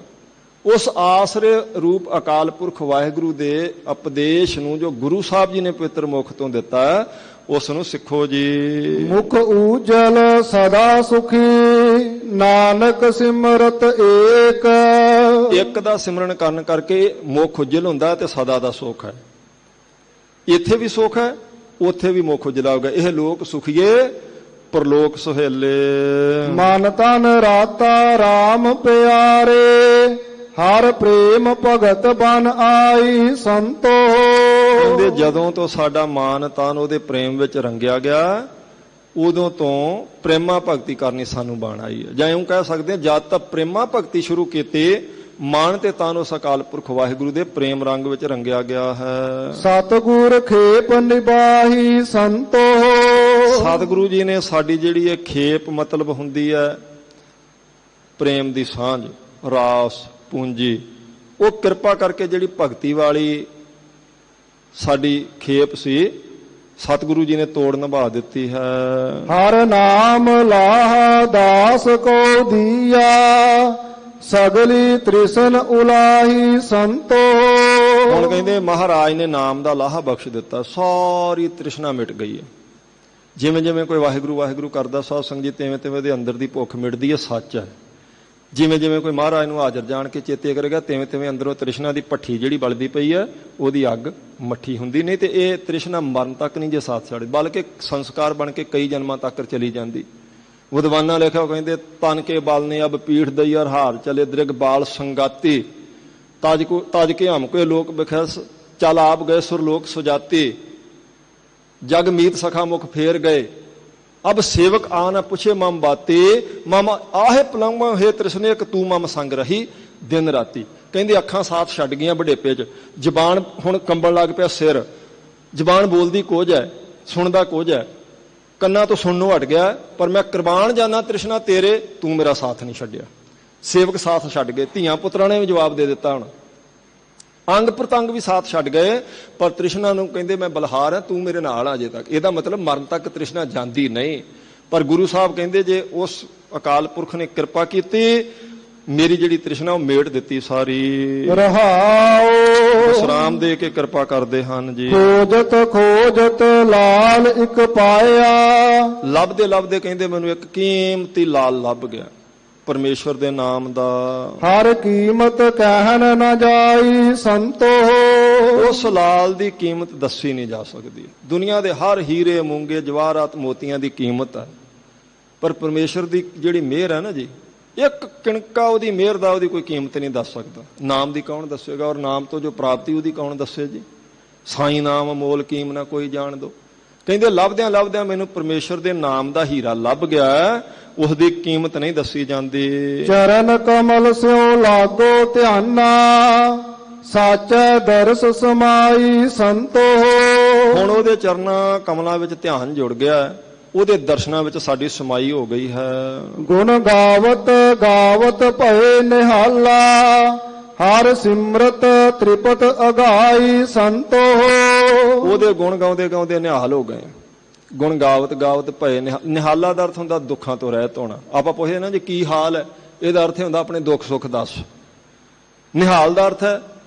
ਉਸ ਆਸਰੇ ਰੂਪ ਅਕਾਲ ਪੁਰਖ ਵਾਹਿਗੁਰੂ ਦੇ ਉਪਦੇਸ਼ ਨੂੰ ਜੋ ਗੁਰੂ ਸਾਹਿਬ ਜੀ ਨੇ ਪਵਿੱਤਰ ਮੁਖ ਤੋਂ ਦਿੱਤਾ ਹੈ, ਉਸ ਨੂੰ ਸਿੱਖੋ ਜੀ। ਮੁਖ ਊਜਲ ਸਦਾ ਸੁਖੀ, ਨਾਨਕ ਸਿਮਰਤ ਏਕ। ਇੱਕ ਦਾ ਸਿਮਰਨ ਕਰਨ ਕਰਕੇ ਮੁਖ ਉਜਲ ਹੁੰਦਾ ਤੇ ਸਦਾ ਦਾ ਸੁਖ ਹੈ। ਇੱਥੇ ਵੀ ਸੁਖ ਹੈ, ਉੱਥੇ ਵੀ ਮੁਖ ਉਜਲਾ ਹੋਗਾ। ਇਹ ਲੋਕ ਸੁਖੀਏ ਪਰਲੋਕ ਸੁਹੇਲੇ। ਮਨ ਤਨ ਰਾਤਾ ਰਾਮ ਪਿਆਰੇ, ਹਰ ਪ੍ਰੇਮ ਭਗਤ ਬਨ ਆਈ ਸੰਤੋ। ਕਹਿੰਦੇ ਜਦੋਂ ਤੋਂ ਸਾਡਾ ਮਾਨ ਤਾਨ ਉਹਦੇ ਪ੍ਰੇਮ ਵਿੱਚ ਰੰਗਿਆ ਗਿਆ, ਉਦੋਂ ਤੋਂ ਪ੍ਰੇਮਾ ਭਗਤੀ ਕਰਨੀ ਸਾਨੂੰ ਬਾਣ ਆਈ ਹੈ। ਜਾਂ ਇਉਂ ਕਹਿ ਸਕਦੇ ਹਾਂ, ਜਦ ਤੱਕ ਪ੍ਰੇਮਾ ਭਗਤੀ ਸ਼ੁਰੂ ਕੀਤੀ, ਮਾਨ ਤੇ ਤਾਨ ਉਸ ਅਕਾਲ ਪੁਰਖ ਵਾਹਿਗੁਰੂ ਦੇ ਪ੍ਰੇਮ ਰੰਗ ਵਿੱਚ ਰੰਗਿਆ ਗਿਆ ਹੈ। ਸਤਿਗੁਰ ਖੇਪ ਨਿਬਾਹੀ ਸੰਤੋ। ਸਤਿਗੁਰੂ ਜੀ ਨੇ ਸਾਡੀ ਜਿਹੜੀ ਇਹ ਖੇਪ ਮਤਲਬ ਹੁੰਦੀ ਹੈ ਪ੍ਰੇਮ ਦੀ ਸਾਂਝ, ਰਾਸ ਪੂੰਜੀ, ਉਹ ਕਿਰਪਾ ਕਰਕੇ ਜਿਹੜੀ ਭਗਤੀ ਵਾਲੀ ਸਾਡੀ ਖੇਪ ਸੀ, ਸਤਿਗੁਰੂ ਜੀ ਨੇ ਤੋੜ ਨਿਭਾ ਦਿੱਤੀ ਹੈ। ਹਰ ਨਾਮ ਲਾਹ ਦਾਸ ਕੋ ਦੀਆ, ਸਗਲੀ ਤ੍ਰਿਸ਼ਨ ਉਲਾਹੀ ਸੰਤੋ। ਹੁਣ ਕਹਿੰਦੇ ਮਹਾਰਾਜ ਨੇ ਨਾਮ ਦਾ ਲਾਹਾ ਬਖਸ਼ ਦਿੱਤਾ, ਸਾਰੀ ਤ੍ਰਿਸ਼ਨਾ ਮਿਟ ਗਈ ਹੈ। ਜਿਵੇਂ ਜਿਵੇਂ ਕੋਈ ਵਾਹਿਗੁਰੂ ਵਾਹਿਗੁਰੂ ਕਰਦਾ ਸਾਧ ਸੰਗਤ ਜੀ, ਤਿਵੇਂ ਤਿਵੇਂ ਉਹਦੇ ਅੰਦਰ ਦੀ ਭੁੱਖ ਮਿਟਦੀ ਹੈ, ਸੱਚ ਹੈ। ਜਿਵੇਂ ਜਿਵੇਂ ਕੋਈ ਮਹਾਰਾਜ ਨੂੰ ਹਾਜ਼ਰ ਜਾਣ ਕੇ ਚੇਤੇ ਕਰੇਗਾ, ਤਿਵੇਂ ਤਿਵੇਂ ਅੰਦਰੋਂ ਤ੍ਰਿਸ਼ਨਾ ਦੀ ਭੱਠੀ ਜਿਹੜੀ ਬਲਦੀ ਪਈ ਹੈ, ਉਹਦੀ ਅੱਗ ਮੱਠੀ ਹੁੰਦੀ। ਨਹੀਂ ਤੇ ਇਹ ਤ੍ਰਿਸ਼ਨਾ ਮਰਨ ਤੱਕ ਨਹੀਂ ਜੇ ਸਾਥ ਛੱਡ, ਬਲਕਿ ਸੰਸਕਾਰ ਬਣ ਕੇ ਕਈ ਜਨਮਾਂ ਤੱਕ ਚਲੀ ਜਾਂਦੀ। ਵਿਦਵਾਨਾਂ ਲਿਖਿਆ, ਕਹਿੰਦੇ ਤਨ ਕੇ ਬਲ ਨੇ ਅਬ ਪੀਠ ਦਈ ਅਰ ਹਾਰ ਚਲੇ ਦ੍ਰਿਗ ਬਾਲ ਸੰਗਾਤੀ, ਤਜ ਕੇ ਹਮ ਕੋਏ ਲੋਕ ਬਿਖਸ ਚਲ ਆਪ ਗਏ ਸੁਰਲੋਕ ਸੁਜਾਤੀ, ਜਗ ਮੀਤ ਸਖਾ ਮੁਖ ਫੇਰ ਗਏ, ਅਬ ਸੇਵਕ ਆ ਨਾ ਪੁੱਛੇ ਮਮ ਬਾਤੇ, ਮਮ ਆਹੇ ਪਲੰਗ ਹੈ ਤ੍ਰਿਸ਼ਨੇ ਇੱਕ ਤੂੰ ਮਮ ਸੰਗ ਰਹੀ ਦਿਨ ਰਾਤੀ। ਕਹਿੰਦੇ ਅੱਖਾਂ ਸਾਥ ਛੱਡ ਗਈਆਂ ਬੁਢੇਪੇ 'ਚ, ਜ਼ਬਾਨ ਹੁਣ ਕੰਬਣ ਲੱਗ ਪਿਆ ਸਿਰ, ਜ਼ਬਾਨ ਬੋਲਦੀ ਕੁਝ ਹੈ, ਸੁਣਦਾ ਕੁਝ ਹੈ, ਕੰਨਾਂ ਤੋਂ ਸੁਣਨੋਂ ਹਟ ਗਿਆ, ਪਰ ਮੈਂ ਕੁਰਬਾਨ ਜਾਨਾ ਤ੍ਰਿਸ਼ਨਾ ਤੇਰੇ, ਤੂੰ ਮੇਰਾ ਸਾਥ ਨਹੀਂ ਛੱਡਿਆ। ਸੇਵਕ ਸਾਥ ਛੱਡ ਗਏ, ਧੀਆਂ ਪੁੱਤਰਾਂ ਨੇ ਵੀ ਜਵਾਬ ਦੇ ਦਿੱਤਾ। ਹੁਣ ਅੰਗ ਪ੍ਰਤੰਗ ਵੀ ਸਾਥ ਛੱਡ ਗਏ, ਪਰ ਤ੍ਰਿਸ਼ਨਾ ਨੂੰ ਕਹਿੰਦੇ ਮੈਂ ਬਲਹਾਰ ਹਾਂ, ਤੂੰ ਮੇਰੇ ਨਾਲ ਅਜੇ ਤੱਕ। ਇਹਦਾ ਮਤਲਬ ਮਰਨ ਤੱਕ ਤ੍ਰਿਸ਼ਨਾ ਜਾਂਦੀ ਨਹੀਂ, ਪਰ ਗੁਰੂ ਸਾਹਿਬ ਕਹਿੰਦੇ ਜੇ ਉਸ ਅਕਾਲ ਪੁਰਖ ਨੇ ਕਿਰਪਾ ਕੀਤੀ, ਮੇਰੀ ਜਿਹੜੀ ਤ੍ਰਿਸ਼ਨਾ ਉਹ ਮੇਟ ਦਿੱਤੀ ਸਾਰੀ। ਰਹਾਉ ਵਿਸਰਾਮ ਦੇ ਕੇ ਕਿਰਪਾ ਕਰਦੇ ਹਨ ਜੀ। ਖੋਜਤ ਖੋਜਤ ਲਾਲ ਇੱਕ ਪਾਇਆ, ਲੱਭਦੇ ਲੱਭਦੇ ਕਹਿੰਦੇ ਮੈਨੂੰ ਇੱਕ ਕੀਮਤੀ ਲਾਲ ਲੱਭ ਗਿਆ ਪਰਮੇਸ਼ਵਰ ਦੇ ਨਾਮ ਦਾ। ਹਰ ਕੀਮਤ ਕਹਿਣ ਨਾ ਜਾਈ ਸੰਤੋ, ਉਸ ਲਾਲ ਦੀ ਕੀਮਤ ਦੱਸੀ ਨਹੀਂ ਜਾ ਸਕਦੀ। ਦੁਨੀਆ ਦੇ ਹਰ ਹੀਰੇ ਮੂੰਗੇ ਜਵਾਹਰਾਤ ਮੋਤੀਆਂ ਦੀ ਕੀਮਤ ਹੈ, ਪਰ ਪਰਮੇਸ਼ਵਰ ਦੀ ਜਿਹੜੀ ਮਿਹਰ ਹੈ ਨਾ ਜੀ, ਇੱਕ ਕਿਣਕਾ ਉਹਦੀ ਮਿਹਰ ਦਾ ਉਹਦੀ ਕੋਈ ਕੀਮਤ ਨਹੀਂ ਦੱਸ ਸਕਦਾ। ਨਾਮ ਦੀ ਕੌਣ ਦੱਸੇਗਾ, ਔਰ ਨਾਮ ਤੋਂ ਜੋ ਪ੍ਰਾਪਤੀ ਉਹਦੀ ਕੌਣ ਦੱਸੇ ਜੀ। ਸਾਈਂ ਨਾਮ ਮੋਲ ਕੀਮ ਨਾ ਕੋਈ ਜਾਣ ਦੋ। ਕਹਿੰਦੇ ਲੱਭਦਿਆਂ ਲੱਭਦਿਆਂ ਮੈਨੂੰ ਪਰਮੇਸ਼ਵਰ ਦੇ ਨਾਮ ਦਾ ਹੀਰਾ ਲੱਭ ਗਿਆ, ਉਸ ਦੀ ਕੀਮਤ ਨਹੀਂ ਦੱਸੀ ਜਾਂਦੀ। ਚਰਨ ਕਮਲ ਸਿਓ ਲਾਗੋ ਧਿਆਨਾ, ਸਾਚੈ ਦਰਸ ਸਮਾਈ ਸੰਤੋ। ਹੁਣ ਉਹਦੇ ਚਰਨਾਂ ਕਮਲਾਂ ਵਿੱਚ ਧਿਆਨ ਜੁੜ ਗਿਆ, ਉਹਦੇ ਦਰਸ਼ਨਾਂ ਵਿੱਚ ਸਾਡੀ ਸਮਾਈ ਹੋ ਗਈ ਹੈ। ਗੁਣ ਗਾਵਤ ਗਾਵਤ ਭਏ ਨਿਹਾਲਾ, ਹਰ ਸਿਮਰਤ ਤ੍ਰਿਪਤ ਅਗਾਈ ਸੰਤੋ। ਉਹਦੇ ਗੁਣ ਗਾਉਂਦੇ ਗਾਉਂਦੇ ਨਿਹਾਲ ਹੋ ਗਏ। ਗੁਣ ਗਾਵਤ ਗਾਵਤ ਭਏ ਨਿਹਾਲਾ ਦਾ ਅਰਥ ਹੁੰਦਾ ਦੁੱਖਾਂ ਤੋਂ ਰਹਿਤ ਹੋਣਾ। ਆਪਾਂ ਪੁੱਛਦੇ ਨਾ ਜੀ ਕੀ ਹਾਲ ਹੈ, ਇਹਦਾ ਅਰਥ ਹੁੰਦਾ ਆਪਣੇ ਦੁੱਖ ਸੁੱਖ ਦੱਸ। ਨਿਹਾਲ ਦਾ ਅਰਥ ਹੈ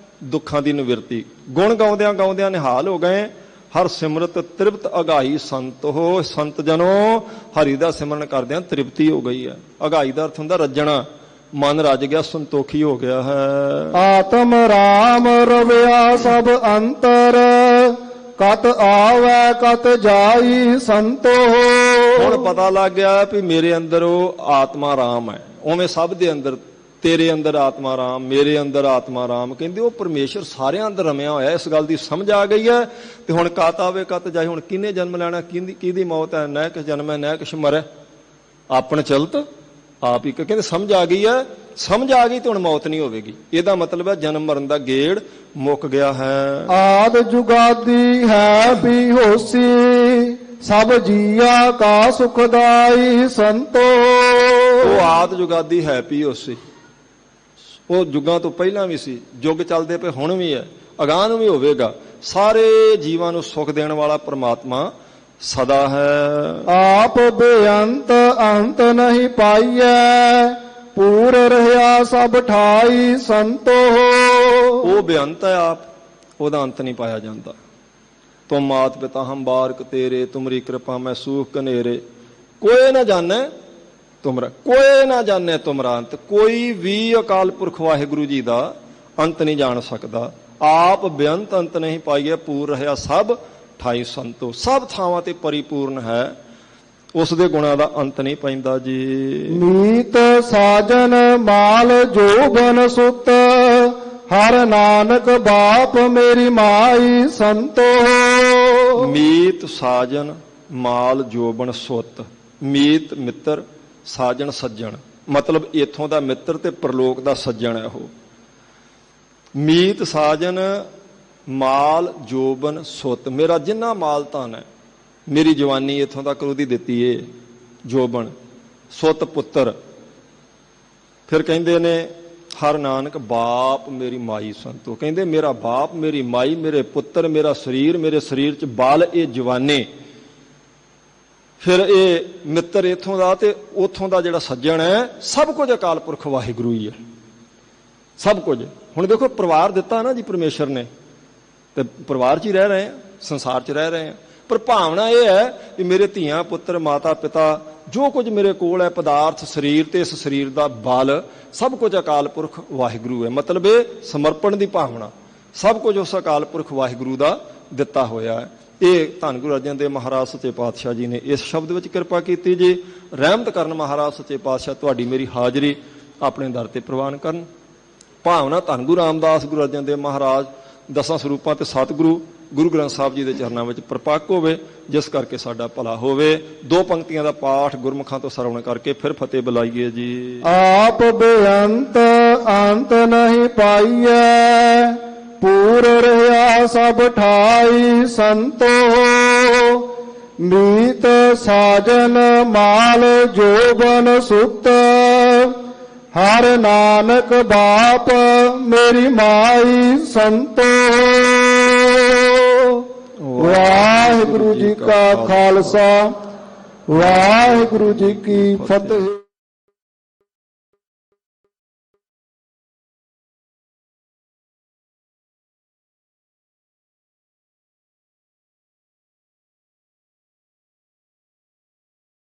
ਦੁੱਖਾਂ ਦੀ ਨਿਵਰਤੀ। ਗੁਣ ਗਾਉਂਦਿਆਂ ਗਾਉਂਦਿਆਂ ਨਿਹਾਲ ਹੋ ਗਏ। ਹਰ ਸਿਮਰਤ ਤ੍ਰਿਪਤ ਅਗਾਈ ਸੰਤ ਹੋ, ਸੰਤ ਜਨੋ ਹਰੀ ਦਾ ਸਿਮਰਨ ਕਰਦਿਆਂ ਤ੍ਰਿਪਤੀ ਹੋ ਗਈ ਹੈ। ਅਗਾਈ ਦਾ ਅਰਥ ਹੁੰਦਾ ਰੱਜਣਾ, ਮਨ ਰੱਜ ਗਿਆ, ਸੰਤੋਖੀ ਹੋ ਗਿਆ ਹੈ। ਆਤਮ ਰਾਮ ਰਵਿਆ ਸਭ ਅੰਤਰ, ਕਤ ਆਵੈ ਕਤ ਜਾਈ ਸੰਤੋ। ਹੁਣ ਪਤਾ ਲੱਗ ਗਿਆ ਵੀ ਮੇਰੇ ਅੰਦਰ ਉਹ ਆਤਮਾ ਰਾਮ ਹੈ, ਉਵੇਂ ਸਭ ਦੇ ਅੰਦਰ, ਤੇਰੇ ਅੰਦਰ ਆਤਮਾ ਰਾਮ, ਮੇਰੇ ਅੰਦਰ ਆਤਮਾ ਰਾਮ। ਕਹਿੰਦੇ ਉਹ ਪਰਮੇਸ਼ਰ ਸਾਰਿਆਂ ਅੰਦਰ ਰਮਿਆ ਹੋਇਆ। ਇਸ ਗੱਲ ਦੀ ਸਮਝ ਆ ਗਈ ਹੈ। ਤੇ ਹੁਣ ਕਤ ਆਵੇ ਕਤ ਜਾਏ, ਹੁਣ ਕਿਹਨੇ ਜਨਮ ਲੈਣਾ, ਕਿਹਦੀ ਮੌਤ ਹੈ, ਨਹਿ ਕਿਸ ਜਨਮ ਹੈ ਨਹਿ ਕਿਸ ਮਰੈ, ਆਪਣ ਚਲਤ ਆਪ ਹੀ। ਕਹਿੰਦੇ ਸਮਝ ਆ ਗਈ ਹੈ। ਸਮਝ ਆ ਗਈ ਤੇ ਹੁਣ ਮੌਤ ਨਹੀਂ ਹੋਵੇਗੀ। ਇਹਦਾ ਮਤਲਬ ਹੈ ਜਨਮ ਮਰਨ ਦਾ ਗੇੜ ਮੁੱਕ ਗਿਆ ਹੈ। ਆਦ ਜੁਗਾਦੀ ਹੈ ਵੀ ਹੋਸੀ, ਸਭ ਜੀਆ ਕਾ ਸੁਖਦਾਈ ਸੰਤੋ। ਉਹ ਆਦ ਜੁਗਾਦੀ ਹੈ ਵੀ ਹੋਸੀ, ਉਹ ਯੁੱਗਾਂ ਤੋਂ ਪਹਿਲਾਂ ਵੀ ਸੀ, ਯੁੱਗ ਚੱਲਦੇ ਪਏ ਹੁਣ ਵੀ ਹੈ, ਅਗਾਂਹ ਨੂੰ ਵੀ ਹੋਵੇਗਾ। ਸਾਰੇ ਜੀਵਾਂ ਨੂੰ ਸੁਖ ਦੇਣ ਵਾਲਾ ਪ੍ਰਮਾਤਮਾ ਸਦਾ ਹੈ। ਆਪ ਬੇਅੰਤ ਅੰਤ ਨਹੀਂ ਪਾਈਐ, ਪੂਰ ਰਹਿਆ ਸਭ ਠਾਈ ਸੰਤੋ। ਉਹ ਬੇਅੰਤ ਹੈ ਆਪ, ਉਹਦਾ ਅੰਤ ਨਹੀਂ ਪਾਇਆ ਜਾਂਦਾ। ਤੁਮ ਮਾਤ ਪਿਤਾ ਹਮ ਬਾਰਕ ਤੇਰੇ, ਤੁਮਰੀ ਕਿਰਪਾ ਮੈਂ ਸੂਖ ਕਨੇਰੇ। ਕੋਈ ਨਾ ਜਾਣੈ ਤੁਮਰਾ, ਕੋਈ ਨਾ ਜਾਣੈ ਤੁਮਰਾ ਅੰਤ। ਕੋਈ ਵੀ ਅਕਾਲ ਪੁਰਖ ਵਾਹਿਗੁਰੂ ਜੀ ਦਾ ਅੰਤ ਨਹੀਂ ਜਾਣ ਸਕਦਾ। ਆਪ ਬੇਅੰਤ ਅੰਤ ਨਹੀਂ ਪਾਈਏ, ਪੂਰ ਰਹਿਆ ਸਭ ਠਾਈ ਸੰਤੋ। ਸਭ ਥਾਵਾਂ ਤੇ ਪਰਿਪੂਰਨ ਹੈ, ਉਸ ਦੇ ਗੁਣਾਂ ਦਾ ਅੰਤ ਨਹੀਂ ਪੈਂਦਾ ਜੀ। ਮੀਤ ਸਾਜਨ ਮਾਲ ਜੋਬਨ ਸੁਤ, ਹਰ ਨਾਨਕ ਬਾਪ ਮੇਰੀ ਮਾਈ ਸੰਤੋ। ਮੀਤ ਸਾਜਨ ਮਾਲ ਜੋਬਨ ਸੁਤ। ਮੀਤ ਮਿੱਤਰ, ਸਾਜਨ ਸੱਜਣ, ਮਤਲਬ ਇਥੋਂ ਦਾ ਮਿੱਤਰ ਤੇ ਪਰਲੋਕ ਦਾ ਸੱਜਣ ਹੈ ਉਹ। ਮੀਤ ਸਾਜਨ ਮਾਲ ਜੋਬਨ ਸੁਤ, ਮੇਰਾ ਜਿੰਨਾ ਮਾਲ ਧਨ ਹੈ, ਮੇਰੀ ਜਵਾਨੀ ਇਥੋਂ ਤੱਕ ਉਹਦੀ ਦਿੱਤੀ ਏ, ਜੋਬਨ ਸੁਤ ਪੁੱਤਰ। ਫਿਰ ਕਹਿੰਦੇ ਨੇ ਹਰ ਨਾਨਕ ਬਾਪ ਮੇਰੀ ਮਾਈ ਸੰਤੋ। ਕਹਿੰਦੇ ਮੇਰਾ ਬਾਪ, ਮੇਰੀ ਮਾਈ, ਮੇਰੇ ਪੁੱਤਰ, ਮੇਰਾ ਸਰੀਰ, ਮੇਰੇ ਸਰੀਰ 'ਚ ਬਾਲ, ਇਹ ਜਵਾਨੇ। ਫਿਰ ਇਹ ਮਿੱਤਰ ਇਥੋਂ ਦਾ ਤੇ ਉਥੋਂ ਦਾ ਜਿਹੜਾ ਸੱਜਣ ਹੈ, ਸਭ ਕੁਝ ਅਕਾਲ ਪੁਰਖ ਵਾਹਿਗੁਰੂ ਹੀ ਹੈ, ਸਭ ਕੁਝ। ਹੁਣ ਦੇਖੋ ਪਰਿਵਾਰ ਦਿੱਤਾ ਨਾ ਜੀ ਪਰਮੇਸ਼ਰ ਨੇ, ਤੇ ਪਰਿਵਾਰ 'ਚ ਹੀ ਰਹਿ ਰਹੇ ਹਾਂ, ਸੰਸਾਰ 'ਚ ਰਹਿ ਰਹੇ ਹਾਂ। ਪਰ ਭਾਵਨਾ ਇਹ ਹੈ ਕਿ ਮੇਰੇ ਧੀਆਂ ਪੁੱਤਰ ਮਾਤਾ ਪਿਤਾ ਜੋ ਕੁਝ ਮੇਰੇ ਕੋਲ ਹੈ, ਪਦਾਰਥ ਸਰੀਰ ਤੇ ਇਸ ਸਰੀਰ ਦਾ ਬਲ, ਸਭ ਕੁਝ ਅਕਾਲ ਪੁਰਖ ਵਾਹਿਗੁਰੂ ਹੈ। ਮਤਲਬ ਇਹ ਸਮਰਪਣ ਦੀ ਭਾਵਨਾ, ਸਭ ਕੁਝ ਉਸ ਅਕਾਲ ਪੁਰਖ ਵਾਹਿਗੁਰੂ ਦਾ ਦਿੱਤਾ ਹੋਇਆ ਹੈ। ਇਹ ਧੰਨ ਗੁਰੂ ਅਰਜਨ ਦੇਵ ਮਹਾਰਾਜ ਸੱਚੇ ਪਾਤਸ਼ਾਹ ਜੀ ਨੇ ਇਸ ਸ਼ਬਦ ਵਿੱਚ ਕਿਰਪਾ ਕੀਤੀ ਜੀ। ਰਹਿਮਤ ਕਰਨ ਮਹਾਰਾਜ ਸੱਚੇ ਪਾਤਸ਼ਾਹ ਤੁਹਾਡੀ ਮੇਰੀ ਹਾਜ਼ਰੀ ਆਪਣੇ ਦਰ ਤੇ ਪ੍ਰਵਾਨ ਕਰਨ। ਭਾਵਨਾ ਧੰਨ ਗੁਰੂ ਰਾਮਦਾਸ ਗੁਰੂ ਅਰਜਨ ਦੇਵ ਮਹਾਰਾਜ ਦਸਾਂ ਸਰੂਪਾਂ ਤੇ ਸਤਿਗੁਰੂ ਗੁਰੂ ਗ੍ਰੰਥ ਸਾਹਿਬ ਜੀ ਦੇ ਚਰਨਾਂ ਵਿੱਚ ਪ੍ਰਪੱਕ ਹੋਵੇ, ਜਿਸ ਕਰਕੇ ਸਾਡਾ ਭਲਾ ਹੋਵੇ। ਦੋ ਪੰਕਤੀਆਂ ਦਾ ਪਾਠ ਗੁਰਮੁਖਾਂ ਤੋਂ ਸਰਵਣ ਕਰਕੇ ਫਿਰ ਫਤਿਹ ਬੁਲਾਈਏ ਜੀ। ਆਪ ਬੇਅੰਤ ਅੰਤ ਨਹੀਂ ਪਾਈਐ, ਪੂਰ ਰਹਿਆ ਸਭ ਠਾਈ ਸੰਤੋ। ਮੀਤ ਸਾਜਨ ਮਾਲ ਜੋਬਨ ਸੁਤ, ਹਰ ਨਾਨਕ ਬਾਪ ਮੇਰੀ ਮਾਈ ਸੰਤੋ। ਵਾਹਿਗੁਰੂ ਜੀ ਕਾ ਖਾਲਸਾ, ਵਾਹਿਗੁਰੂ ਜੀ ਕੀ ਫਤਿਹ।